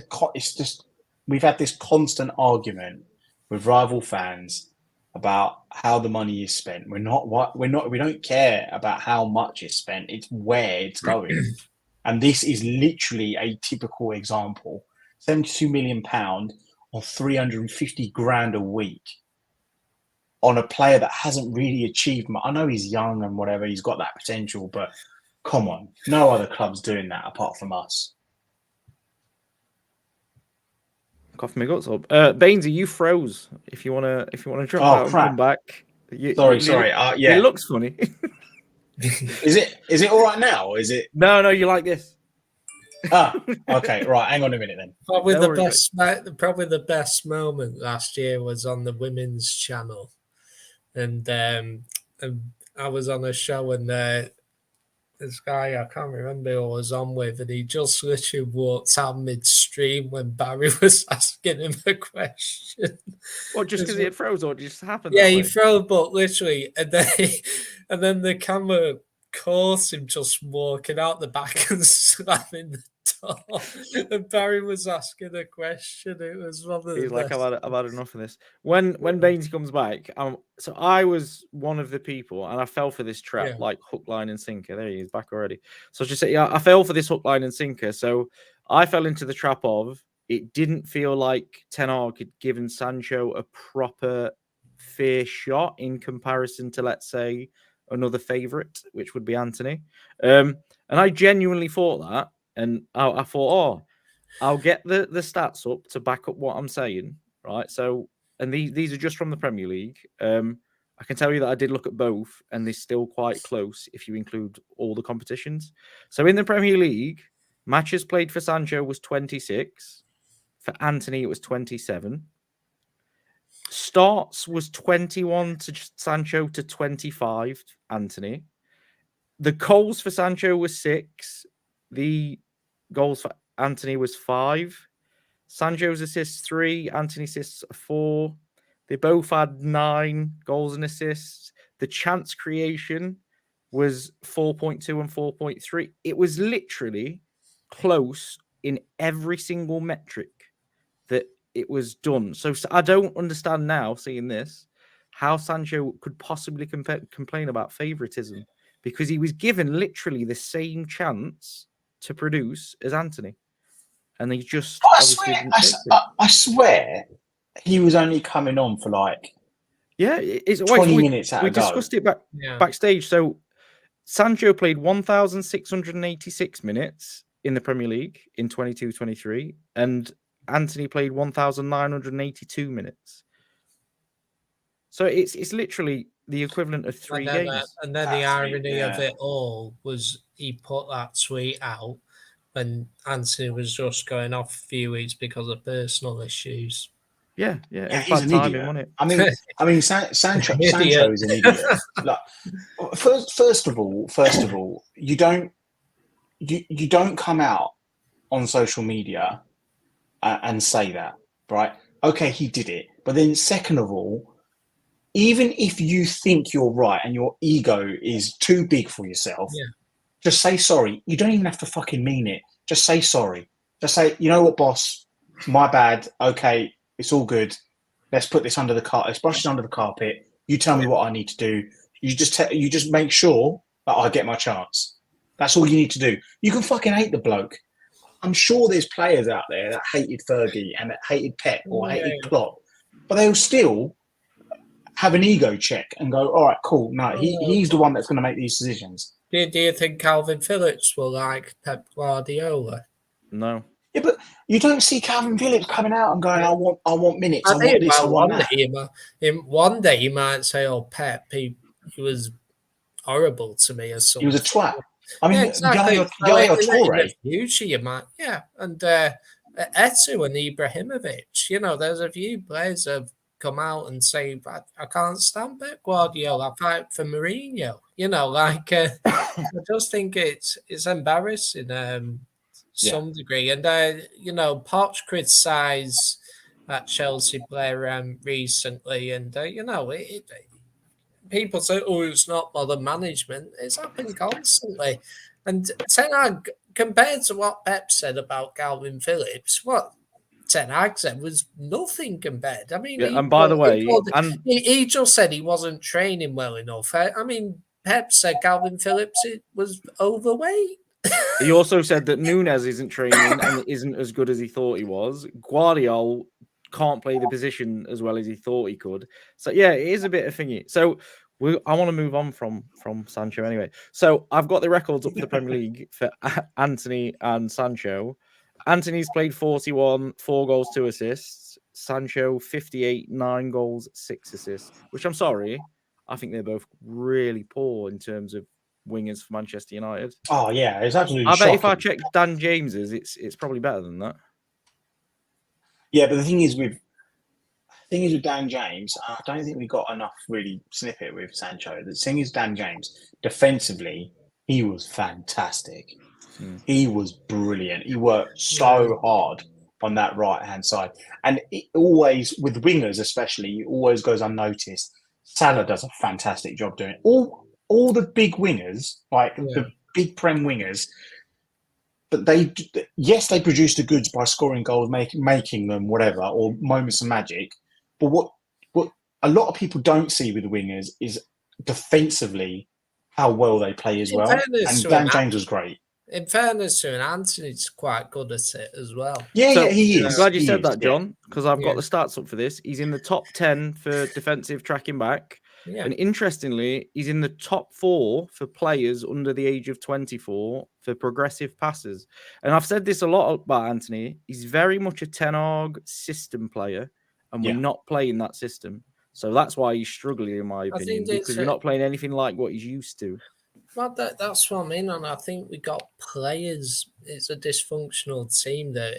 just we've had this constant argument with rival fans about how the money is spent. We don't care about how much is spent. It's where it's going. And this is literally a typical example. £72 million or 350 grand a week on a player that hasn't really achieved much. I know he's young and whatever, he's got that potential, but come on, no other club's doing that apart from us. Coughing my guts up. Bainesy, you froze. If you wanna drop out and come back. Sorry. Yeah, it looks funny. Is it all right now, or is it? No, you like this. Okay, right. Hang on a minute then. Probably the best moment last year was on the women's channel, and I was on a show, and this guy, I can't remember who I was on with, and he just literally walked out midstream when Barry was asking him a question. What, just because he had froze, or it just happened? Yeah, he froze, but literally, and then the camera caught him just walking out the back and slamming the door. And Barry was asking a question. It was one of the He's best. like, I've had enough of this. When Baines comes back, so I was one of the people, and I fell for this trap, like hook, line, and sinker. There he is, back already. So just say, I fell for this hook, line, and sinker. So I fell into the trap of, it didn't feel like Ten Hag had given Sancho a proper fair shot in comparison to, let's say, another favourite, which would be Anthony. And I genuinely thought that. And I thought, I'll get the stats up to back up what I'm saying, right? So, and these are just from the Premier League. I can tell you that I did look at both, and they're still quite close if you include all the competitions. So in the Premier League, matches played for Sancho was 26. For Anthony, it was 27. Starts was 21 to Sancho to 25, Anthony. The goals for Sancho was 6. The goals for Anthony was 5. Sancho's assists 3. Anthony's assists 4. They both had 9 goals and assists. The chance creation was 4.2 and 4.3. It was literally close in every single metric that it was done. So I don't understand now, seeing this, how Sancho could possibly complain about favoritism, because he was given literally the same chance to produce as Anthony, and he just I swear he was only coming on for like 20 minutes at a go. We discussed it backstage. So Sancho played 1,686 minutes in the Premier League in 22-23, and Anthony played 1,982 minutes. So it's literally the equivalent of 3 games. And then the irony of it all was he put that tweet out when Anthony was just going off a few weeks because of personal issues. Yeah, he's an idiot. Wasn't it? I mean, Sancho is an idiot. Like, first of all, you don't come out on social media and say that, right? okay, he did it. But then second of all, even if you think you're right and your ego is too big for yourself, just say sorry. You don't even have to fucking mean it. Just say sorry. Just say, you know what, boss, my bad. Okay, it's all good. Let's put this under the carpet. Let's brush this under the carpet. You tell me what I need to do. You just make sure that I get my chance. That's all you need to do. You can fucking hate the bloke. I'm sure there's players out there that hated Fergie and that hated Pep or hated Klopp, but they'll still have an ego check and go, all right, cool. No, he's the one that's going to make these decisions. Do you think Calvin Phillips will like Pep Guardiola? No. Yeah, but you don't see Calvin Phillips coming out and going, I want minutes. I want this. I want that. One day he might say, "Oh, Pep, he was horrible to me," or something. He was a twat. I mean, exactly. Yaya Toure. Future, you might, and Etu and Ibrahimovic. You know, there's a few players that have come out and say, "I can't stand Pep Guardiola. I fight for Mourinho." You know, like I just think it's embarrassing. Some degree, and you know, Poch criticised that Chelsea player recently, and you know, people say, "Oh, it's not modern management." It's happened constantly, and Ten Hag, compared to what Pep said about Calvin Phillips, what Ten Hag said was nothing compared. I mean, and by the way, he just said he wasn't training well enough. I mean, Pep said Calvin Phillips was overweight. He also said that Núñez isn't training and isn't as good as he thought he was. Guardiola can't play the position as well as he thought he could. So yeah, it is a bit of thingy. So I want to move on from Sancho anyway. So I've got the records up for the Premier League for Anthony and Sancho. Anthony's played 41, 4 goals, 2 assists. Sancho 58, 9 goals, 6 assists. Which I'm sorry, I think they're both really poor in terms of wingers for Manchester United. Oh yeah, it's absolutely. I bet shocking. if I check Dan James's, it's probably better than that. Yeah, but the thing is with Dan James, I don't think we got enough really snippet with Sancho. The thing is, Dan James defensively, he was fantastic. He was brilliant. He worked so hard on that right hand side, and it always with wingers, especially, it always goes unnoticed. Salah does a fantastic job doing it. All the big wingers, like the big Prem wingers, but they produced the goods by scoring goals, making them whatever, or moments of magic. But what a lot of people don't see with the wingers is defensively how well they play as well. And Dan James was great. In fairness to him, Anthony's quite good at it as well. Yeah, he is. I'm glad you said that, John, because I've got the stats up for this. He's in the top 10 for defensive tracking back. Yeah. And interestingly, he's in the top 4 for players under the age of 24 for progressive passes. And I've said this a lot about Anthony. He's very much a Ten Hag system player, and we're not playing that system. So that's why he's struggling, in my opinion, because we're not playing anything like what he's used to. Well, that's what I mean. And I think we got players. It's a dysfunctional team that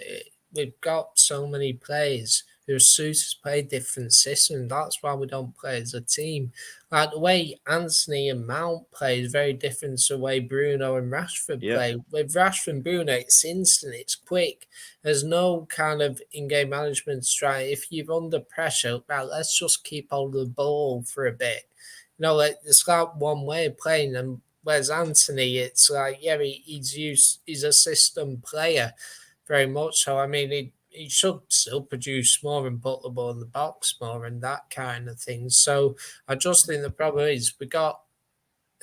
we've got so many players who are suited to play different systems. That's why we don't play as a team. Like the way Anthony and Mount play is very different to the way Bruno and Rashford play. With Rashford and Bruno, it's instant, it's quick. There's no kind of in-game management strategy. If you're under pressure, let's just keep hold of the ball for a bit. You know, it's like one way of playing. And whereas Anthony, it's like, he's a system player very much. So, I mean, he should still produce more and put the ball in the box more and that kind of thing. So I just think the problem is we got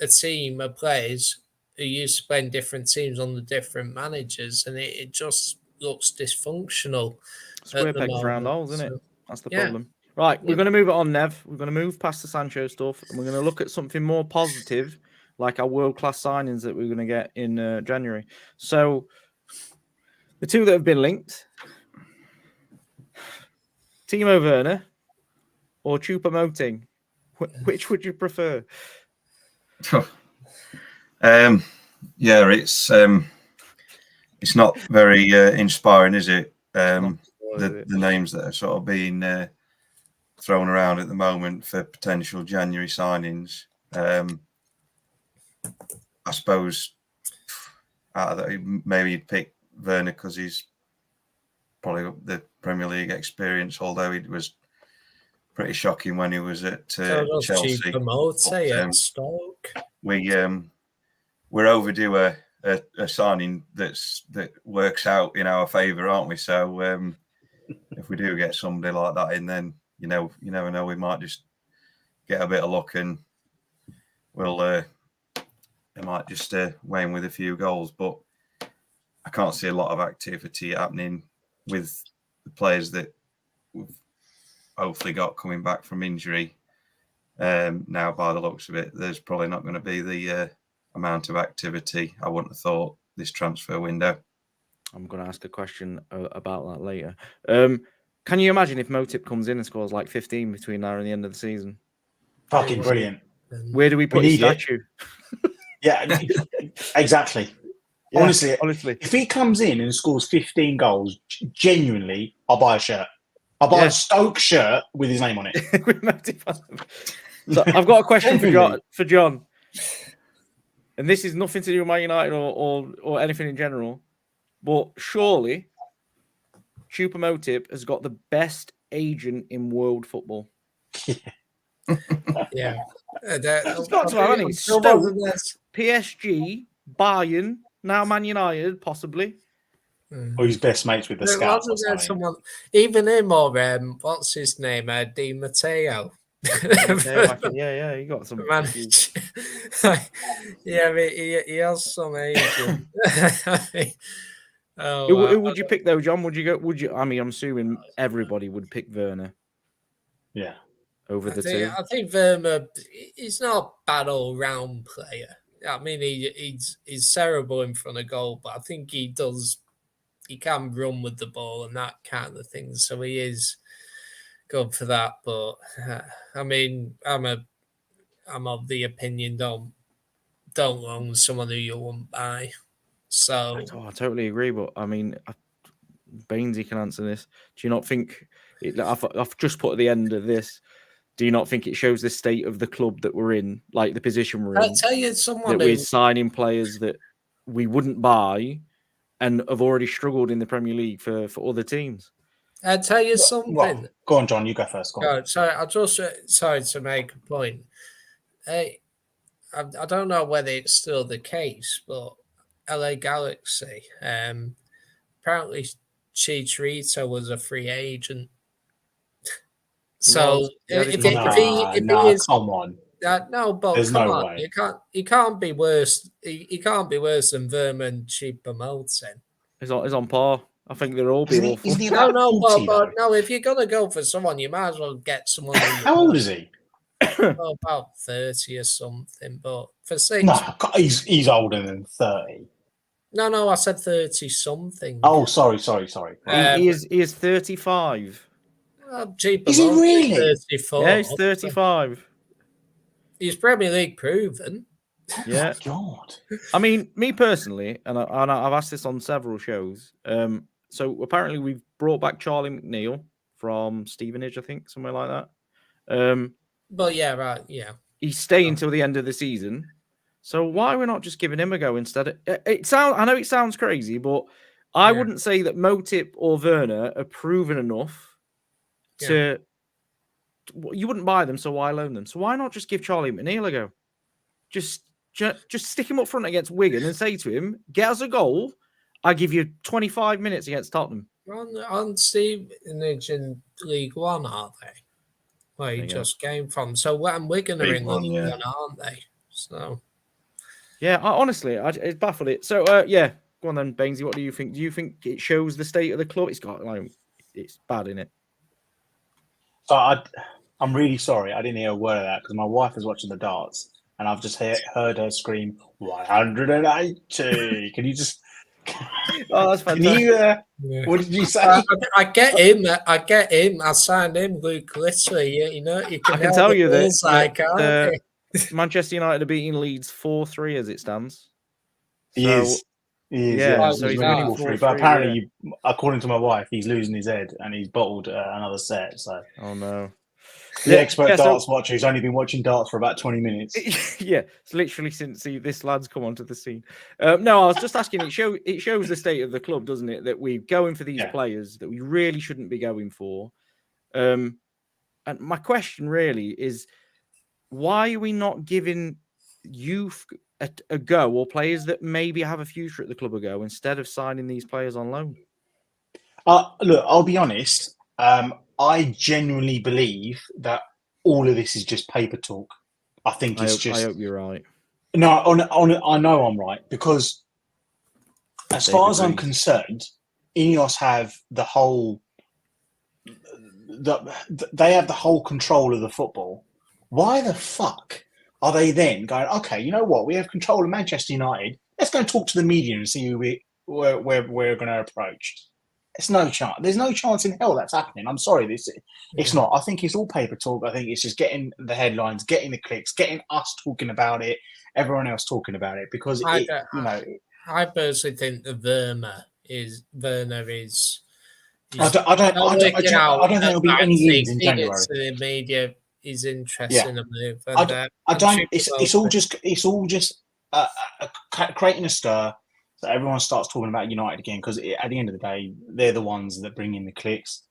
a team of players who used to play in different teams under different managers, and it just looks dysfunctional. Square pegs, round holes, isn't it? That's the problem. Right, we're going to move it on, Nev. We're going to move past the Sancho stuff, and we're going to look at something more positive, like our world-class signings that we're going to get in January. So the two that have been linked, Timo Werner or Choupo-Moting? Which would you prefer? It's not very inspiring, is it? The names that are sort of being thrown around at the moment for potential January signings. I suppose out of that, maybe you'd pick Werner because he's probably the Premier League experience, although it was pretty shocking when he was at Chelsea. At Stoke. We're overdue a signing that works out in our favour, aren't we? So if we do get somebody like that in, then you never know, we might just get a bit of luck and they might just win with a few goals. But I can't see a lot of activity happening with the players that we've hopefully got coming back from injury. Now, by the looks of it, there's probably not going to be the amount of activity I wouldn't have thought this transfer window. I'm going to ask a question about that later. Can you imagine if Motip comes in and scores like 15 between now and the end of the season? Fucking brilliant. Where do we put his statue? Yeah, exactly. Yeah, honestly, if he comes in and scores 15 goals, genuinely, I'll buy a shirt. I'll buy a Stoke shirt with his name on it. So I've got a question for John. And this is nothing to do with Man United or anything in general. But surely, Chupa Motip has got the best agent in world football. Yeah. It's got to have any Stoke, PSG, Bayern, now Man United, possibly. Or he's best mates with the scouts. Even him or what's his name? Di Matteo. Yeah, he got some. Yeah, he has some agent. Who would you pick though, John? Would you? I mean, I'm assuming everybody would pick Werner. Yeah. Over the two. I think Werner, he's not a bad all-round player. I mean, he's terrible in front of goal, but I think he can run with the ball and that kind of thing. So he is good for that. But I mean, I'm of the opinion don't loan someone who you won't buy. So I totally agree. But I mean, Bainesy can answer this. Do you not think? I've just put at the end of this. Do you not think it shows the state of the club that we're in, like the position we're in? I'll tell you someone that we're signing players that we wouldn't buy and have already struggled in the Premier League for other teams. I'll tell you something. Well, go on, John. You go first. Go on. Sorry, sorry to make a point. I don't know whether it's still the case, but LA Galaxy, apparently Chicharito was a free agent. So if he is, come on. No, but there's come no on, way. He can't be worse. He can't be worse than Vermin Choupo-Moting. He's on par. I think they're all being awful. Isn't he about 40, no. If you're gonna go for someone, you might as well get someone. How old is he? About 30 or something. But for 6, no, he's older than 30. No, I said 30 something. Oh, sorry. He is 35. Is he really? 34. Yeah, he's 35. He's Premier League proven. Yeah. Oh, God. I mean, me personally, and I've asked this on several shows. So apparently we've brought back Charlie McNeil from Stevenage, I think, somewhere like that. But yeah, right, yeah. He's staying till the end of the season. So why we're not just giving him a go instead? I know it sounds crazy, but I wouldn't say that Motip or Werner are proven enough to. You wouldn't buy them, so why loan them? So why not just give Charlie McNeil a go? Just stick him up front against Wigan and say to him, "Get us a goal. I give you 25 minutes against Tottenham." On Stevenage in League One, are they? Where he just came from. So Wigan are in League One, aren't they? So. Yeah, honestly, it's baffled it. So, go on then, Bainesy. What do you think? Do you think it shows the state of the club? It's bad, isn't it? So I'm really sorry. I didn't hear a word of that because my wife was watching the darts and I've just heard her scream 180. Can you just? Oh, that's fantastic. What did you say? I get him. I signed him, Luke. Literally, you know. You I can tell you that. Manchester United are beating Leeds 4-3 as it stands. He is. Yeah, so he's winning 4-3. But apparently, according to my wife, he's losing his head and he's bottled another set. So. Oh no. The expert darts watcher who's only been watching darts for about 20 minutes. Yeah, it's literally since this lad's come onto the scene. No, I was just asking. It shows the state of the club, doesn't it? That we're going for these players that we really shouldn't be going for. And my question really is, why are we not giving youth a go, or players that maybe have a future at the club a go, instead of signing these players on loan? Look, I'll be honest. I genuinely believe that all of this is just paper talk. I think it's just. I hope you're right. No, I know I'm right, because as far as I'm concerned, Ineos have the whole. They have the whole control of the football. Why the fuck are they then going, okay, you know what? We have control of Manchester United. Let's go and talk to the media and see who we're going to approach. There's no chance. There's no chance in hell that's happening. I'm sorry. It's not. I think it's all paper talk. I think it's just getting the headlines, getting the clicks, getting us talking about it, everyone else talking about it. Because I personally think that Werner is. I don't think there'll be any leads in January. The media is interested in a move. It's all just creating a stir. So everyone starts talking about United again, because at the end of the day, they're the ones that bring in the clicks.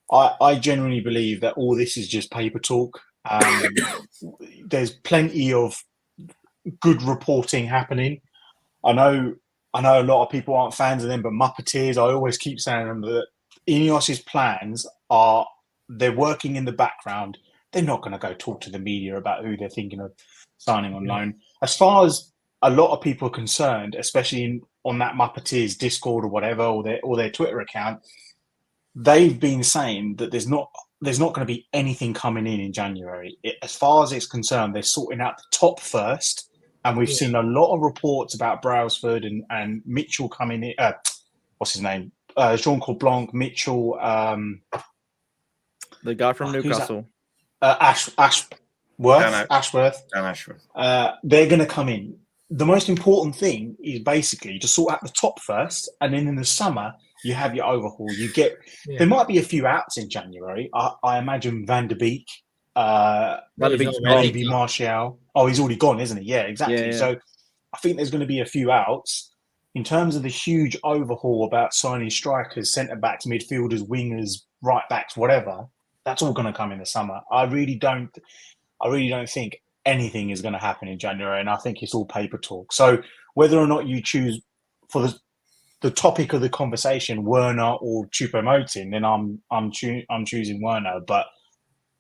I genuinely believe that all this is just paper talk. There's plenty of good reporting happening. I know a lot of people aren't fans of them, but Muppeteers, I always keep saying them that Ineos's plans are, they're working in the background. They're not going to go talk to the media about who they're thinking of signing on loan. As far as a lot of people are concerned, especially on that Muppeteers Discord or whatever, or their Twitter account, they've been saying that there's not going to be anything coming in January. As far as it's concerned, they're sorting out the top first, and we've seen a lot of reports about Brailsford and Mitchell coming in. What's his name? Jean-Claude Blanc, Mitchell. The guy from Newcastle. Ashworth. Dan Ashworth. They're going to come in. The most important thing is basically to sort out the top first, and then in the summer you have your overhaul. You get there might be a few outs in January. I imagine Van der Beek, maybe Martial. Oh, he's already gone, isn't he? Yeah, exactly. Yeah. So I think there's going to be a few outs. In terms of the huge overhaul about signing strikers, centre backs, midfielders, wingers, right backs, whatever, that's all going to come in the summer. I really don't think anything is going to happen in January, and I think it's all paper talk. So whether or not you choose for the topic of the conversation, Werner or Choupo-Moting, then I'm choosing Werner, but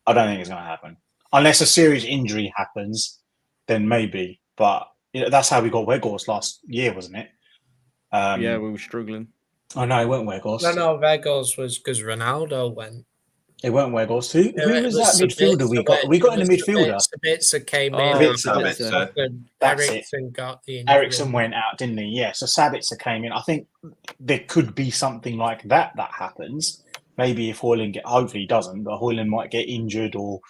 I don't think it's going to happen unless a serious injury happens. Then maybe, but that's how we got Weghorst last year, wasn't it? We were struggling. Oh no, it weren't Weghorst. No, Weghorst was because Ronaldo went. It weren't Weghorst. Who was that midfielder we got? We got in the midfielder. Sabitzer came in. Ericsson got the injury. Ericsson went out, didn't he? Yeah, so Sabitzer came in. I think there could be something like that happens. Maybe if hopefully he doesn't, but Højlund might get injured, or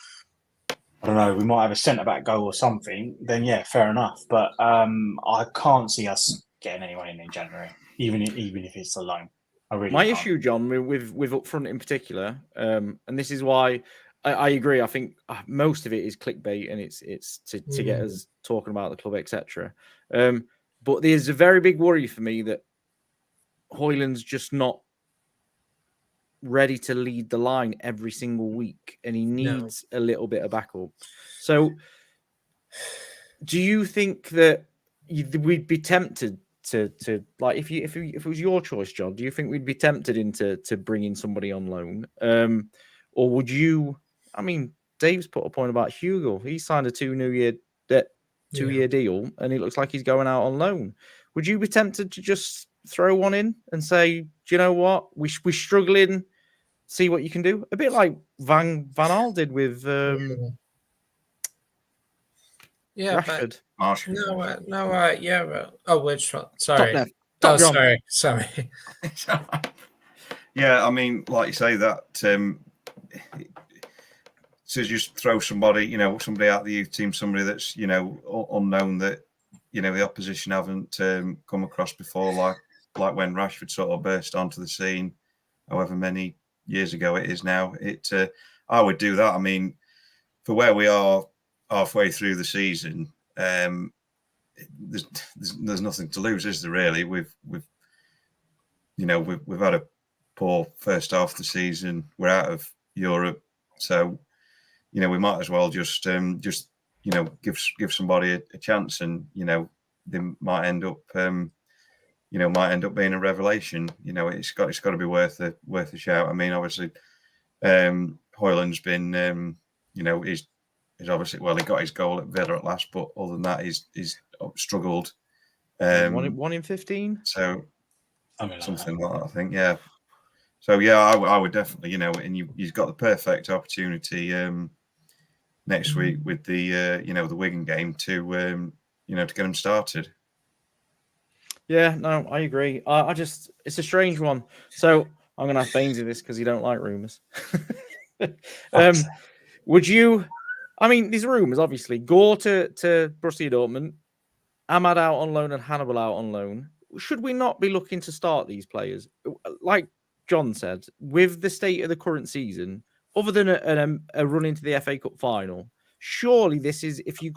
I don't know, we might have a centre-back go or something, then yeah, fair enough. But I can't see us getting anyone in January, even if it's a loan. My issue, John, with up front in particular, and this is why I agree. I think most of it is clickbait, and it's to get us talking about the club, etc. But there's a very big worry for me that Højlund's just not ready to lead the line every single week, and he needs a little bit of backup. So, do you think that we'd be tempted to like if it was your choice, John? Do you think we'd be tempted into bringing somebody on loan, or would you? I mean, Dave's put a point about Hugo. He signed a 2-year deal, and it looks like he's going out on loan. Would you be tempted to just throw one in and say, do you know what, we're struggling, see what you can do? A bit like Van Gaal did with Rashford. Which one? Sorry. Sorry. Yeah, I mean, like you say, that to just throw somebody out of the youth team, somebody that's unknown, that the opposition haven't come across before, like when Rashford sort of burst onto the scene, however many years ago it is now. I would do that. I mean, for where we are halfway through the season, there's nothing to lose, is there? Really, we've had a poor first half of the season. We're out of Europe, so we might as well just give somebody a chance, and they might end up being a revelation. It's got to be worth a shout. I mean, obviously, Hoyland's been he's obviously, well, he got his goal at Villa at last, but other than that, he's struggled. 1 in 15. So something like that, I think. Yeah. So yeah, I would definitely, and you've got the perfect opportunity next week with the the Wigan game to get him started. Yeah, no, I agree. I just, it's a strange one. So I'm going to have Baines in this because you don't like rumours. Would you? I mean, these rumours, obviously. Gore to Borussia Dortmund, Ahmad out on loan and Hannibal out on loan. Should we not be looking to start these players? Like John said, with the state of the current season, other than a run into the FA Cup final, surely this is, if you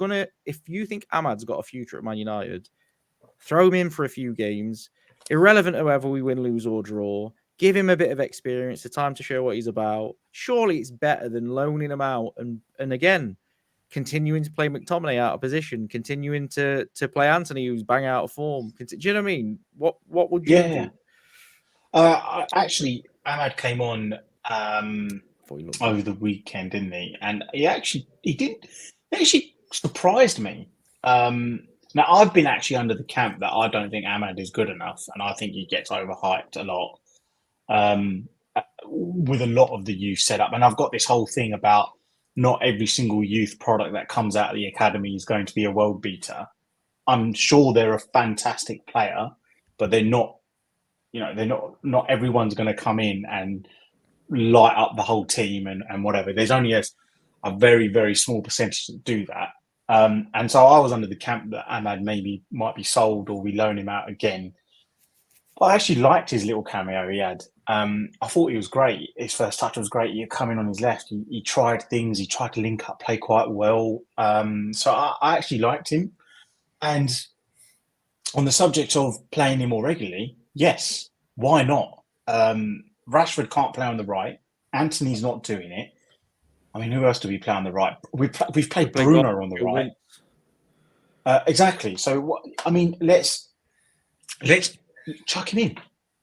think Ahmad's got a future at Man United, throw him in for a few games, irrelevant whether we win, lose, or draw. Give him a bit of experience, the time to show what he's about. Surely it's better than loaning him out and again, continuing to play McTominay out of position, continuing to play Anthony, who's bang out of form. Do you know what I mean? What would you do? Actually, Ahmad came on over the weekend, didn't he? And he actually surprised me. Now, I've been actually under the camp that I don't think Ahmad is good enough, and I think he gets overhyped a lot with a lot of the youth setup. And I've got this whole thing about not every single youth product that comes out of the academy is going to be a world beater. I'm sure they're a fantastic player, but they're not. Not everyone's going to come in and light up the whole team and whatever. There's only a very, very small percentage that do that. And so I was under the camp that Ahmad might be sold or we loan him out again. But I actually liked his little cameo he had. I thought he was great. His first touch was great. He coming on his left. He tried things. He tried to link up play quite well. So I actually liked him. And on the subject of playing him more regularly, yes, why not? Rashford can't play on the right. Anthony's not doing it. I mean, who else do we play on the right? We've played Bruno on the right. Exactly. So, let's chuck him in.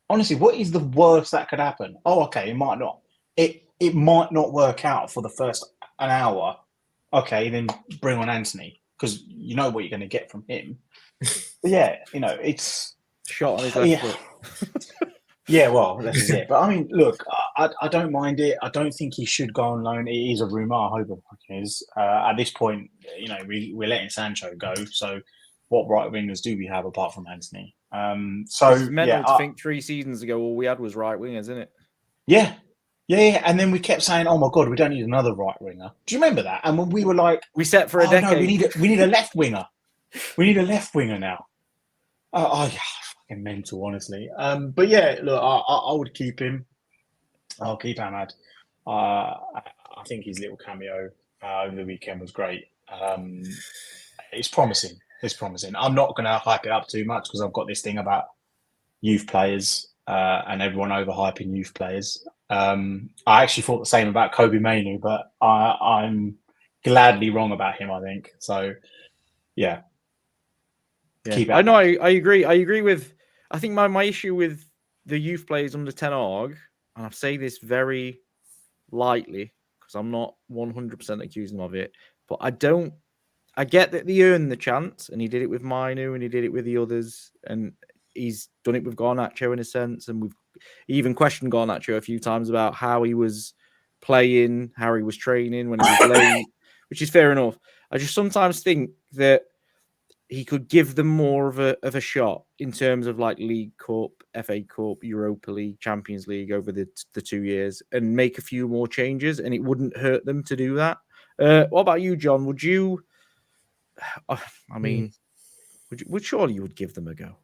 Honestly, what is the worst that could happen? Oh, okay, it might not. It might not work out for the first an hour. Okay, then bring on Anthony because you know what you're going to get from him. But yeah, it's shot on his left foot. Yeah, well, this is it. But I mean, look, I don't mind it. I don't think he should go on loan. It is a rumour. I hope it is. At this point, we're letting Sancho go. So, what right wingers do we have apart from Anthony? It's mental to think 3 seasons ago all we had was right wingers, isn't it? Yeah. And then we kept saying, "Oh my God, we don't need another right winger." Do you remember that? And when we were like, "We set for a decade. No, we need a left winger. We need a left winger now." Yeah. Mental, honestly. But yeah, look, I would keep him. I'll keep Ahmad. I think his little cameo over the weekend was great. It's promising. I'm not going to hype it up too much because I've got this thing about youth players and everyone overhyping youth players. I actually thought the same about Kobe Mainu, but I'm gladly wrong about him, I think. So, yeah. Keep it. I know. I agree. I agree with. I think my issue with the youth players under Ten Hag, and I say this very lightly because I'm not 100% accusing them of it, but I get that they earned the chance, and he did it with Mainu, and he did it with the others, and he's done it with Garnacho in a sense, and we've even questioned Garnacho a few times about how he was playing, how he was training when he was late, which is fair enough. I just sometimes think that he could give them more of a shot in terms of like League Cup, FA Cup, Europa League, Champions League over the 2 years and make a few more changes, and it wouldn't hurt them to do that. What about you, John? Would you? I mean, would surely you would give them a go?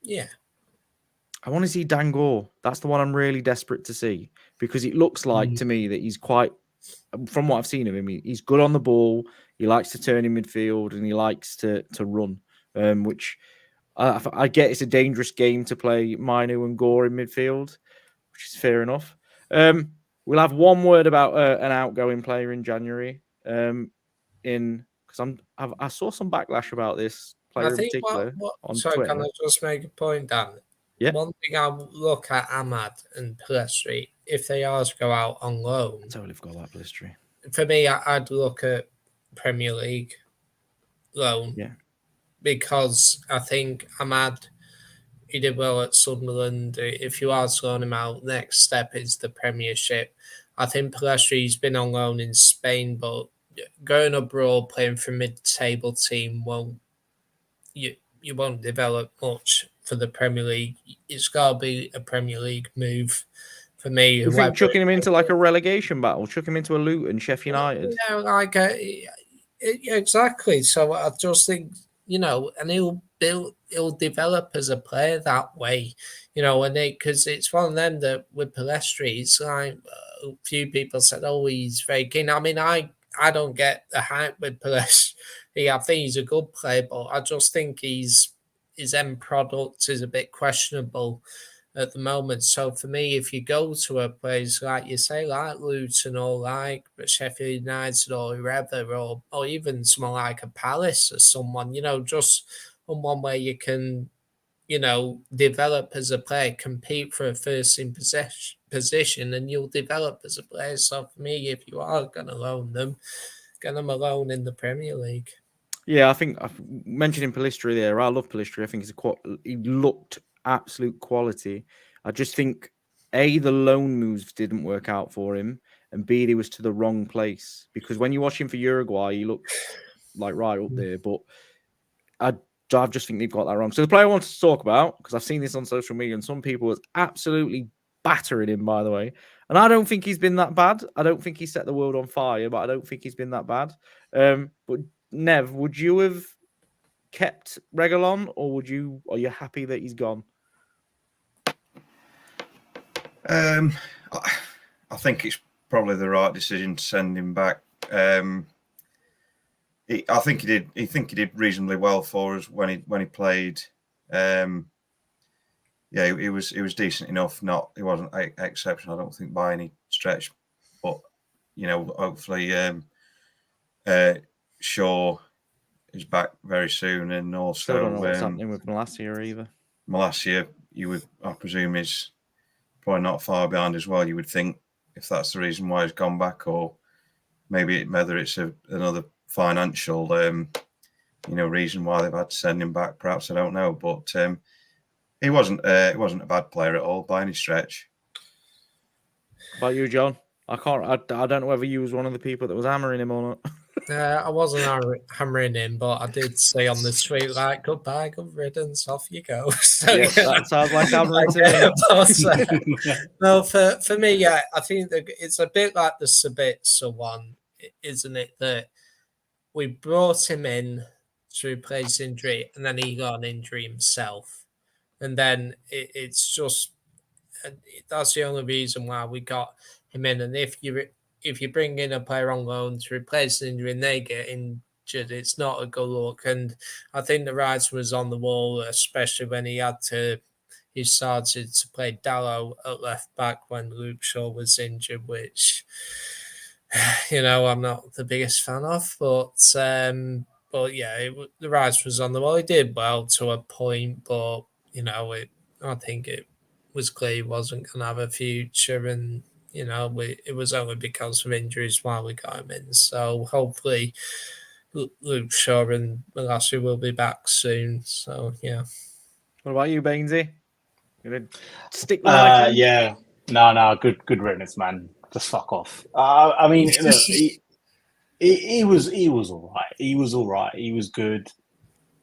Yeah. I want to see Dangor. That's the one I'm really desperate to see because it looks like to me that he's quite from what I've seen of him, he's good on the ball. He likes to turn in midfield and he likes to run, which I get it's a dangerous game to play Mainu and Gore in midfield, which is fair enough. We'll have one word about an outgoing player in January. Because I saw some backlash about this player in particular on Twitter. Can I just make a point, Dan? Yeah. One thing I look at Ahmad and Pelestri, if they are to go out on loan. I totally forgot about Pelestri. For me, I'd look at Premier League loan. Yeah. Because I think Ahmad, he did well at Sunderland. If you are to loan him out, next step is the Premiership. I think Pelestri's been on loan in Spain, but going abroad playing for a mid-table team you won't develop much for the Premier League. It's got to be a Premier League move for me. You think chucking him into like a relegation battle, chuck him into a Luton, Sheffield United? Yeah, exactly. So I just think, and he'll develop as a player that way, and because it's one of them that with Pelestri, it's like a few people said, oh, he's very keen. I mean, I don't get the hype with Pelestri. I think he's a good player, but I just think his end product is a bit questionable at the moment. So for me, if you go to a place like you say, like Luton or like Sheffield United or whoever, or even someone like a Palace or someone, just someone where you can, develop as a player, compete for a first in position, and you'll develop as a player. So for me, if you are going to loan them, get them alone in the Premier League. Yeah, I think I've mentioned Pelistri there. I love Pelistri. I think he looked absolute quality. I just think A, the loan moves didn't work out for him, and B, he was to the wrong place. Because when you watch him for Uruguay, he looked like right up there. But I just think they've got that wrong. So the player I wanted to talk about, because I've seen this on social media, and some people was absolutely battering him, by the way. And I don't think he's been that bad. I don't think he set the world on fire, but I don't think he's been that bad. But Nev, would you have kept Reguilón, or are you happy that he's gone? I think it's probably the right decision to send him back. I think he did. I think he did reasonably well for us when he played. Yeah, he was decent enough. He wasn't exceptional, I don't think, by any stretch. But hopefully, Shaw is back very soon, and also Still don't know what's happening with Malacia either. Malacia, I presume, is probably not far behind as well. You would think, if that's the reason why he's gone back, or maybe whether it's another financial, reason why they've had to send him back. Perhaps, I don't know, but he wasn't a bad player at all by any stretch. About you, John? I don't know whether you was one of the people that was hammering him or not. I wasn't hammering him, but I did say on the tweet, like, goodbye, good riddance, off you go. So, yeah, that sounds like hammering to me. No, for me, yeah, I think that it's a bit like the Sabitzer one, isn't it? That we brought him in to replace injury, and then he got an injury himself. And then it's just, that's the only reason why we got him in. And if you bring in a player on loan to replace an injury and they get injured, it's not a good look. And I think the writing was on the wall, especially when he started to play Dallo at left back when Luke Shaw was injured, which, I'm not the biggest fan of. But yeah, the writing was on the wall. He did well to a point, but, I think it was clear he wasn't going to have a future, and it was only because of injuries why we got him in. So hopefully Luke Shaw and Malacia will be back soon. So yeah. What about you, Bainesy? Gonna stick with my yeah. No, good riddance, man. Just fuck off. I mean, look, he was all right. He was all right. He was good.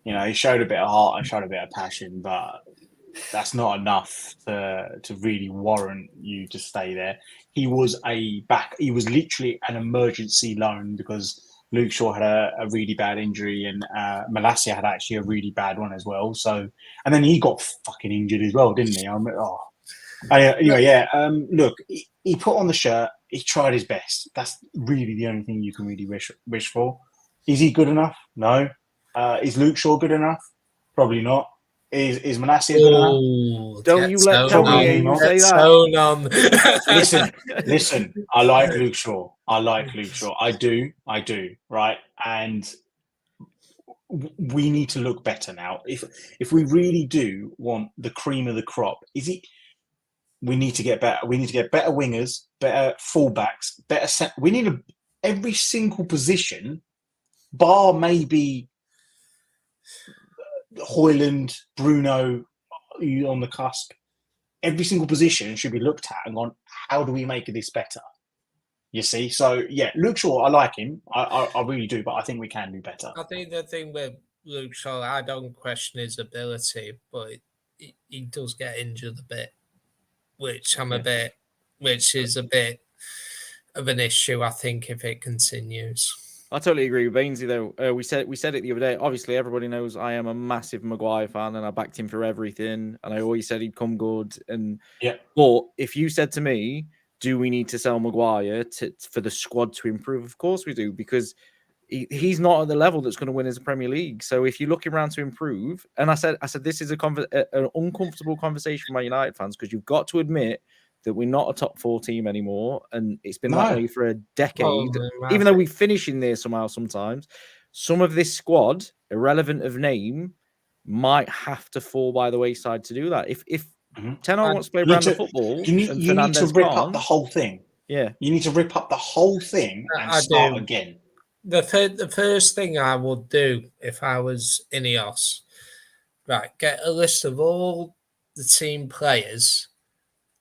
He showed a bit of heart and showed a bit of passion, but that's not enough to really warrant you to stay there. He was literally an emergency loan because Luke Shaw had a really bad injury, and Malacia had actually a really bad one as well. So, and then he got fucking injured as well, didn't he? Anyway, yeah. Look, he put on the shirt. he tried his best. That's really the only thing you can really wish for. Is he good enough? No. Is Luke Shaw good enough? Probably not. Is Manasseh good enough? Don't you let Tony Aim say that. Listen. I like Luke Shaw. I do. Right, and we need to look better now. If we really do want the cream of the crop, we need to get better. We need to get better wingers, better fullbacks, better. We need every single position, bar maybe Hoyland, Bruno, on the cusp. Every single position should be looked at and gone, how do we make this better? You see? So, yeah, Luke Shaw, I like him. I really do, but I think we can do better. I think the thing with Luke Shaw, I don't question his ability, but he does get injured a bit, which is a bit of an issue, I think, if it continues. I totally agree with Bainesy, though. We said it the other day. Obviously, everybody knows I am a massive Maguire fan, and I backed him for everything. And I always said he'd come good. And but if you said to me, "Do we need to sell Maguire for the squad to improve?" Of course we do, because he's not at the level that's going to win as a Premier League. So if you're looking around to improve, and I said this is an uncomfortable conversation for my United fans, because you've got to admit that we're not a top 4 team anymore, and it's been that way for a decade. Even though we finish in there somehow, sometimes some of this squad, irrelevant of name, might have to fall by the wayside to do that. If Tenor wants to play around the football, you need to rip up the whole thing. Yeah, you need to rip up the whole thing and start again. The first thing I would do if I was Ineos, right, get a list of all the team players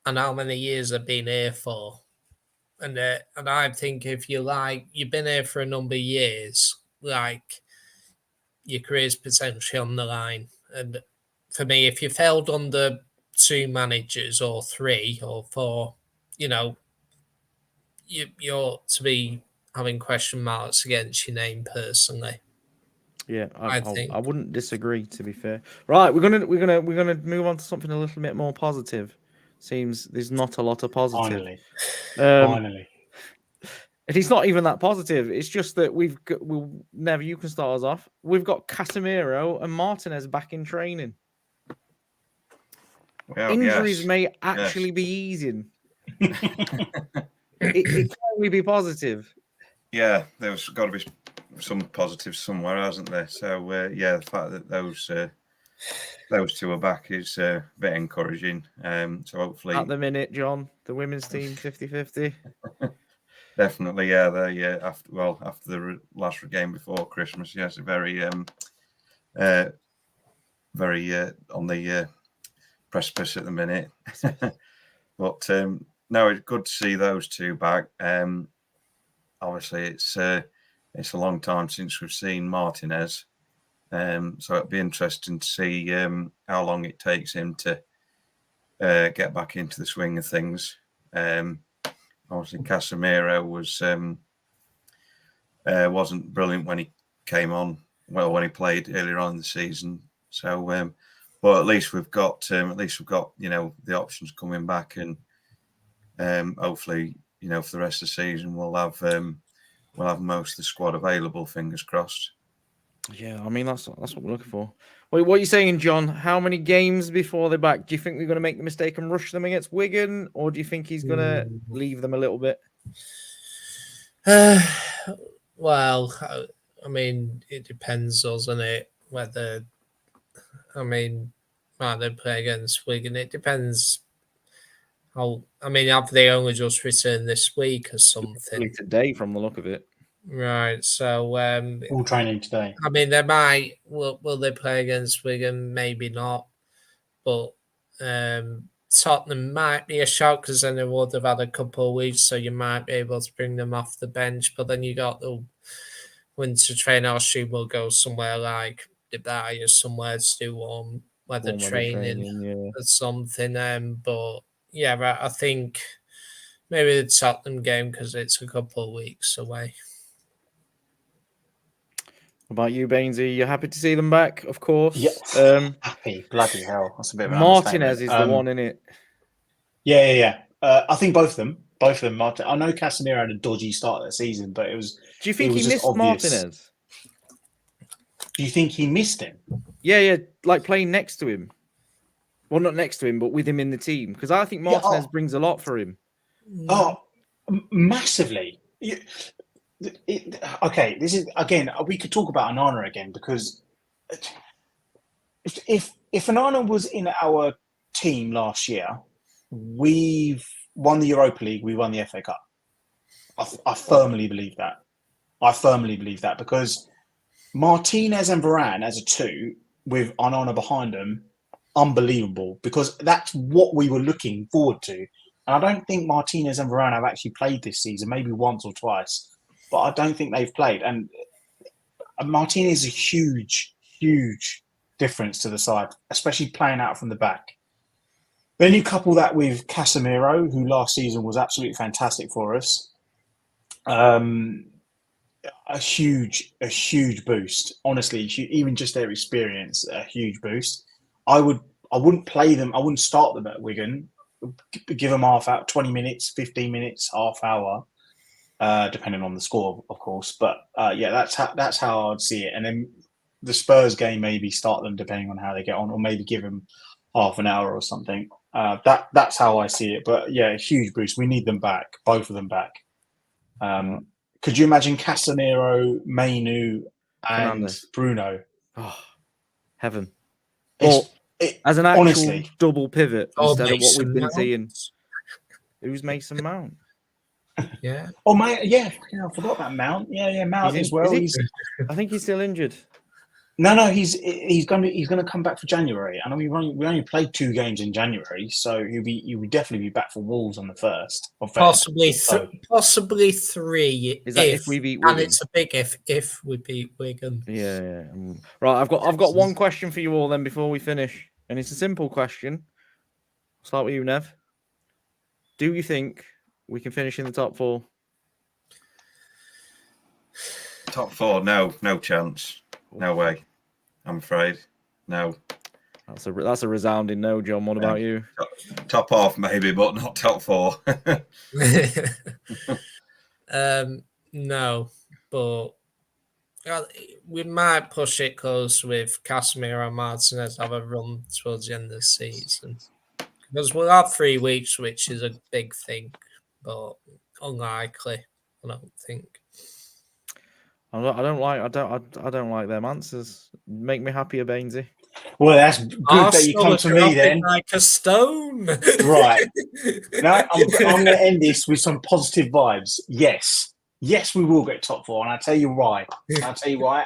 and how many years they've been here for. And I think if you've been here for a number of years, like, your career's potentially on the line. And for me, if you failed under 2 managers or 3 or 4, you ought to be having question marks against your name personally. Yeah, I wouldn't disagree, to be fair. Right, we're gonna move on to something a little bit more positive. Seems there's not a lot of positive. Finally. And it's not even that positive. It's just that Never, you can start us off. We've got Casemiro and Martinez back in training. Well, injuries may actually be easing. it can only be positive. Yeah, there's got to be some positives somewhere, hasn't there? So, the fact that those 2 are back is a bit encouraging. So hopefully, at the minute, John, the women's team 50-50. Definitely, yeah. They after the last game before Christmas, yes, very on the precipice at the minute. But no, it's good to see those 2 back. Obviously, it's a long time since we've seen Martinez. So it'd be interesting to see how long it takes him to get back into the swing of things. Obviously, Casemiro wasn't brilliant when he came on. Well, when he played earlier on in the season. So, but at least we've got the options coming back, and hopefully, for the rest of the season we'll have most of the squad available. Fingers crossed. Yeah, I mean that's what we're looking for. Wait, what are you saying, John? How many games before they're back? Do you think we're going to make the mistake and rush them against Wigan, or do you think he's going to leave them a little bit? Well, I mean, it depends, doesn't it? Might they play against Wigan? It depends. Have they only just returned this week or something? Today, from the look of it. Right, so all training today. They might. Will they play against Wigan? Maybe not. But Tottenham might be a shock, because then they would have had a couple of weeks, so you might be able to bring them off the bench. But then you got the winter train. I assume we'll go somewhere like Dubai or somewhere to do warm weather training or something. But yeah, I think maybe the Tottenham game, because it's a couple of weeks away. What about you, Bainesy? You happy to see them back? Of course. Yeah. Happy. Bloody hell. That's a bit of an Martinez is the one, in it. Yeah. I think both of them. Both of them. I know Casemiro had a dodgy start of the season, but it was. Do you think it was he just missed obvious. Martinez? Do you think he missed him? Yeah, like playing next to him. Well, not next to him, but with him in the team. Because I think Martinez brings a lot for him. Oh, massively. Okay, this is again. We could talk about Onana again because if Onana was in our team last year, we've won the Europa League, we won the FA Cup. I firmly believe that. I firmly believe that because Martinez and Varane as a two with Onana behind them, unbelievable because that's what we were looking forward to. And I don't think Martinez and Varane have actually played this season, maybe once or twice, but I don't think they've played. And Martinez is a huge, huge difference to the side, especially playing out from the back. Then you couple that with Casemiro, who last season was absolutely fantastic for us. A huge boost. Honestly, even just their experience, a huge boost. I wouldn't play them. I wouldn't start them at Wigan. Give them 20 minutes, 15 minutes, half hour, depending on the score, of course. But yeah, that's how I'd see it. And then the Spurs game, maybe start them depending on how they get on, or maybe give them half an hour or something. That's how I see it. But yeah, a huge boost. We need them back, both of them back. Could you imagine Casemiro, Mainu, and Fernandes. Bruno? Oh, heaven. As an actual honestly, double pivot instead of what Mason we've been Mount. seeing. Who's Mason Mount? Yeah. Oh, mate, yeah, I forgot about Mount. Yeah, Mount as well. I think he's still injured. No, he's gonna come back for January. And I mean, we only played 2 games in January, so he would definitely be back for Wolves on the 1st of Feb. Possibly 3. Is that if we beat Wigan? And it's a big if we beat Wigan. Yeah. Right, I've got one question for you all then before we finish, and it's a simple question. I'll start with you, Nev. Do you think we can finish in the top 4? Top 4? No chance. No way. I'm afraid. No. That's a resounding no, John. What about you? Top half maybe, but not top 4. No, but we might push it close with Casemiro and Martinez have a run towards the end of the season. Because we'll have 3 weeks, which is a big thing, but unlikely, I don't think. I don't like them answers. Make me happier, Bainesy. Well, that's good that you come to me then. Like a stone. Right. Now I'm going to end this with some positive vibes. Yes, we will get top 4, and I'll tell you why.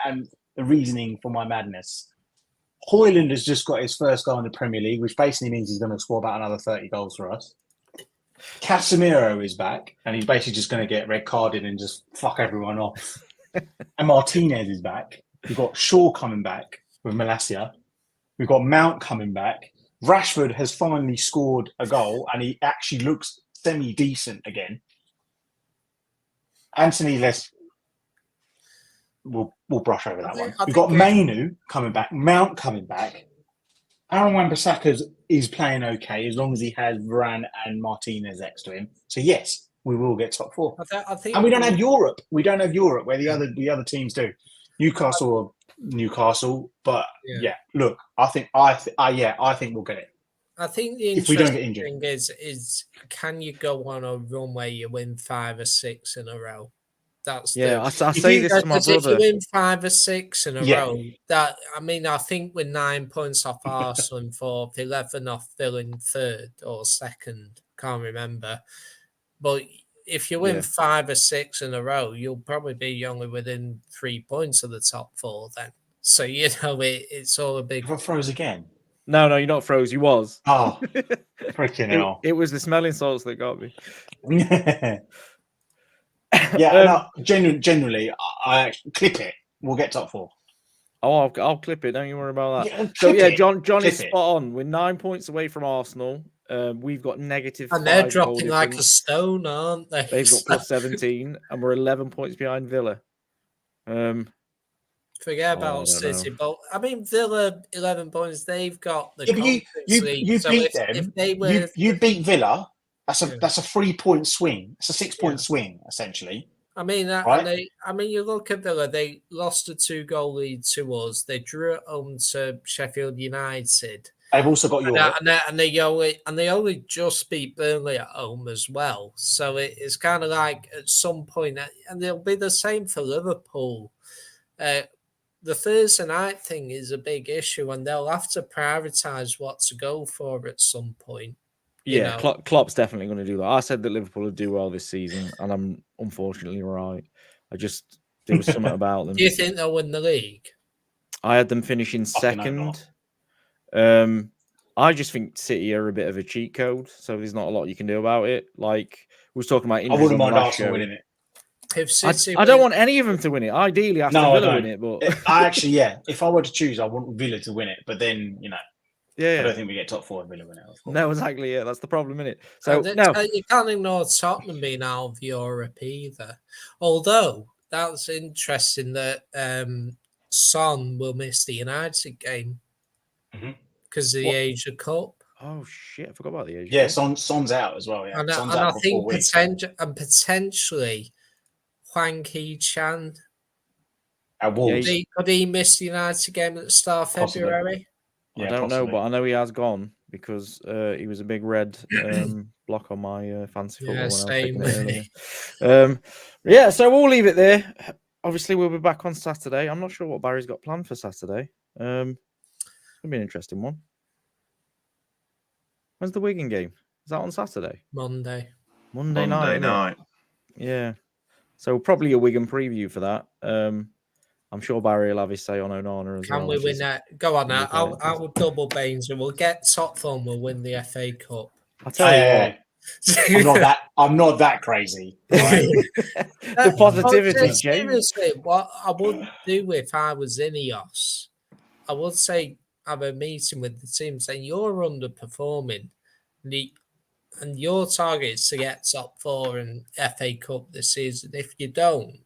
And the reasoning for my madness. Højlund has just got his first goal in the Premier League, which basically means he's going to score about another 30 goals for us. Casemiro is back, and he's basically just going to get red carded and just fuck everyone off. And Martinez is back. We've got Shaw coming back with Malacia. We've got Mount coming back. Rashford has finally scored a goal, and he actually looks semi-decent again. Anthony, we'll brush over that one. We've got Mainu coming back, Mount coming back. Aaron Wan-Bissaka is playing okay as long as he has Varane and Martinez next to him. So yes, we will get top 4. I think and we don't have Europe. We don't have Europe where the other teams do. Newcastle, but yeah. Look, I think we'll get it. I think the interesting thing is can you go on a run where you win 5 or 6 in a row? That's I say this to my brother. If you win 5 or 6 in a row, I think with 9 points off Arsenal in 4th, 11 off Villa in 3rd or 2nd, can't remember. But if you win 5 or 6 in a row, you'll probably be only within 3 points of the top 4 then. So, it's all a big... If I froze again? No, you're not froze. You was. Oh, freaking hell. It was the smelling salts that got me. Generally, I actually clip it. We'll get top 4. Oh, I'll clip it. Don't you worry about that. John is spot on. We're 9 points away from Arsenal. We've got negative. And they're dropping like a stone, aren't they? They've got plus 17, and we're 11 points behind Villa. Forget about City, but I mean Villa 11 points. They've got the you beat them. If they were, you beat Villa, That's a 3-point swing. It's a 6-point swing essentially. I mean, Right? you look at Villa. They lost a 2-goal lead to us. They drew at home to Sheffield United. They've also got Europe, and they only just beat Burnley at home as well. So it's kind of like at some point, and it'll be the same for Liverpool. The Thursday night thing is a big issue, and they'll have to prioritise what to go for at some point. Yeah, Klopp's definitely going to do that. I said that Liverpool would do well this season, and I'm unfortunately right. There was something about them. Do you think they'll win the league? I had them finishing second. I just think City are a bit of a cheat code, so there's not a lot you can do about it. Like we was talking about, I wouldn't mind Arsenal winning it. If City I don't want any of them to win it. Ideally, Aston Villa win it, but if I were to choose, I want Villa to win it. But then I don't think we get top 4 if Villa win it. Of course. No, exactly. Yeah, that's the problem, isn't it? So you can't ignore Tottenham being out of Europe either. Although that's interesting that Son will miss the United game because of the Asia Cup. Oh shit! I forgot about the Asia. Yeah, Son's out as well. Yeah, and Son's I out for think 4 weeks. potentially Hwang Hee-chan. At Wolves. Could he miss the United game at the start of February? I don't know, but I know he has gone because he was a big red block on my fancy football. Yeah, same. So we'll leave it there. Obviously, we'll be back on Saturday. I'm not sure what Barry's got planned for Saturday. It's going to be an interesting one. When's the Wigan game? Is that on Saturday? Monday night. Yeah. So probably a Wigan preview for that. I'm sure Barry will have his say on Onana as well. Can we win that? Go on now. I'll double Baines and we'll get top form. We'll win the FA Cup. I'll tell you what. I'm not that crazy. Right? The positivity, James. Seriously, what I would do if I was Ineos, I would say have a meeting with the team saying you're underperforming, and your target is to get top 4 in FA Cup this season. If you don't,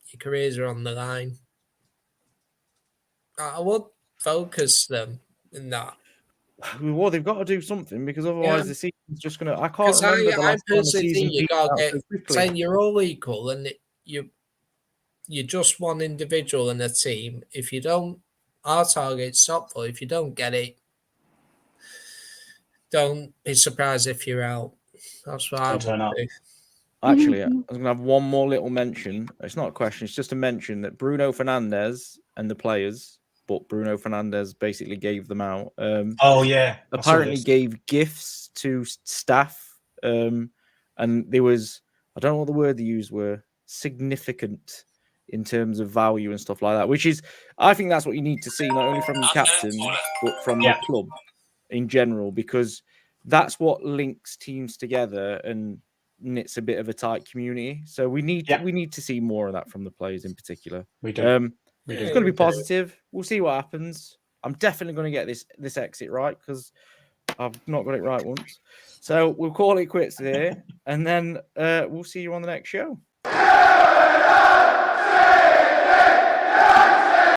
your careers are on the line. I would focus them in that. Well, they've got to do something because otherwise the season's just going to. I can't remember the last time the season you got to get saying you're all equal and you're just one individual in a team. If you don't, our target's top 4. If you don't get it, don't be surprised if you're out. That's what I would do. Actually, I'm going to have one more little mention. It's not a question. It's just a mention that Bruno Fernandes and the players, but Bruno Fernandes basically gave them out. Apparently gave gifts to staff. And there was, I don't know what the word they used were, significant in terms of value and stuff like that, which is, I think that's what you need to see, not only from your captain, but from the club in general, because that's what links teams together and knits a bit of a tight community. So we need to see more of that from the players in particular. We do. It's going to be positive. We'll see what happens. I'm definitely going to get this exit right because I've not got it right once. So we'll call it quits there, and then we'll see you on the next show.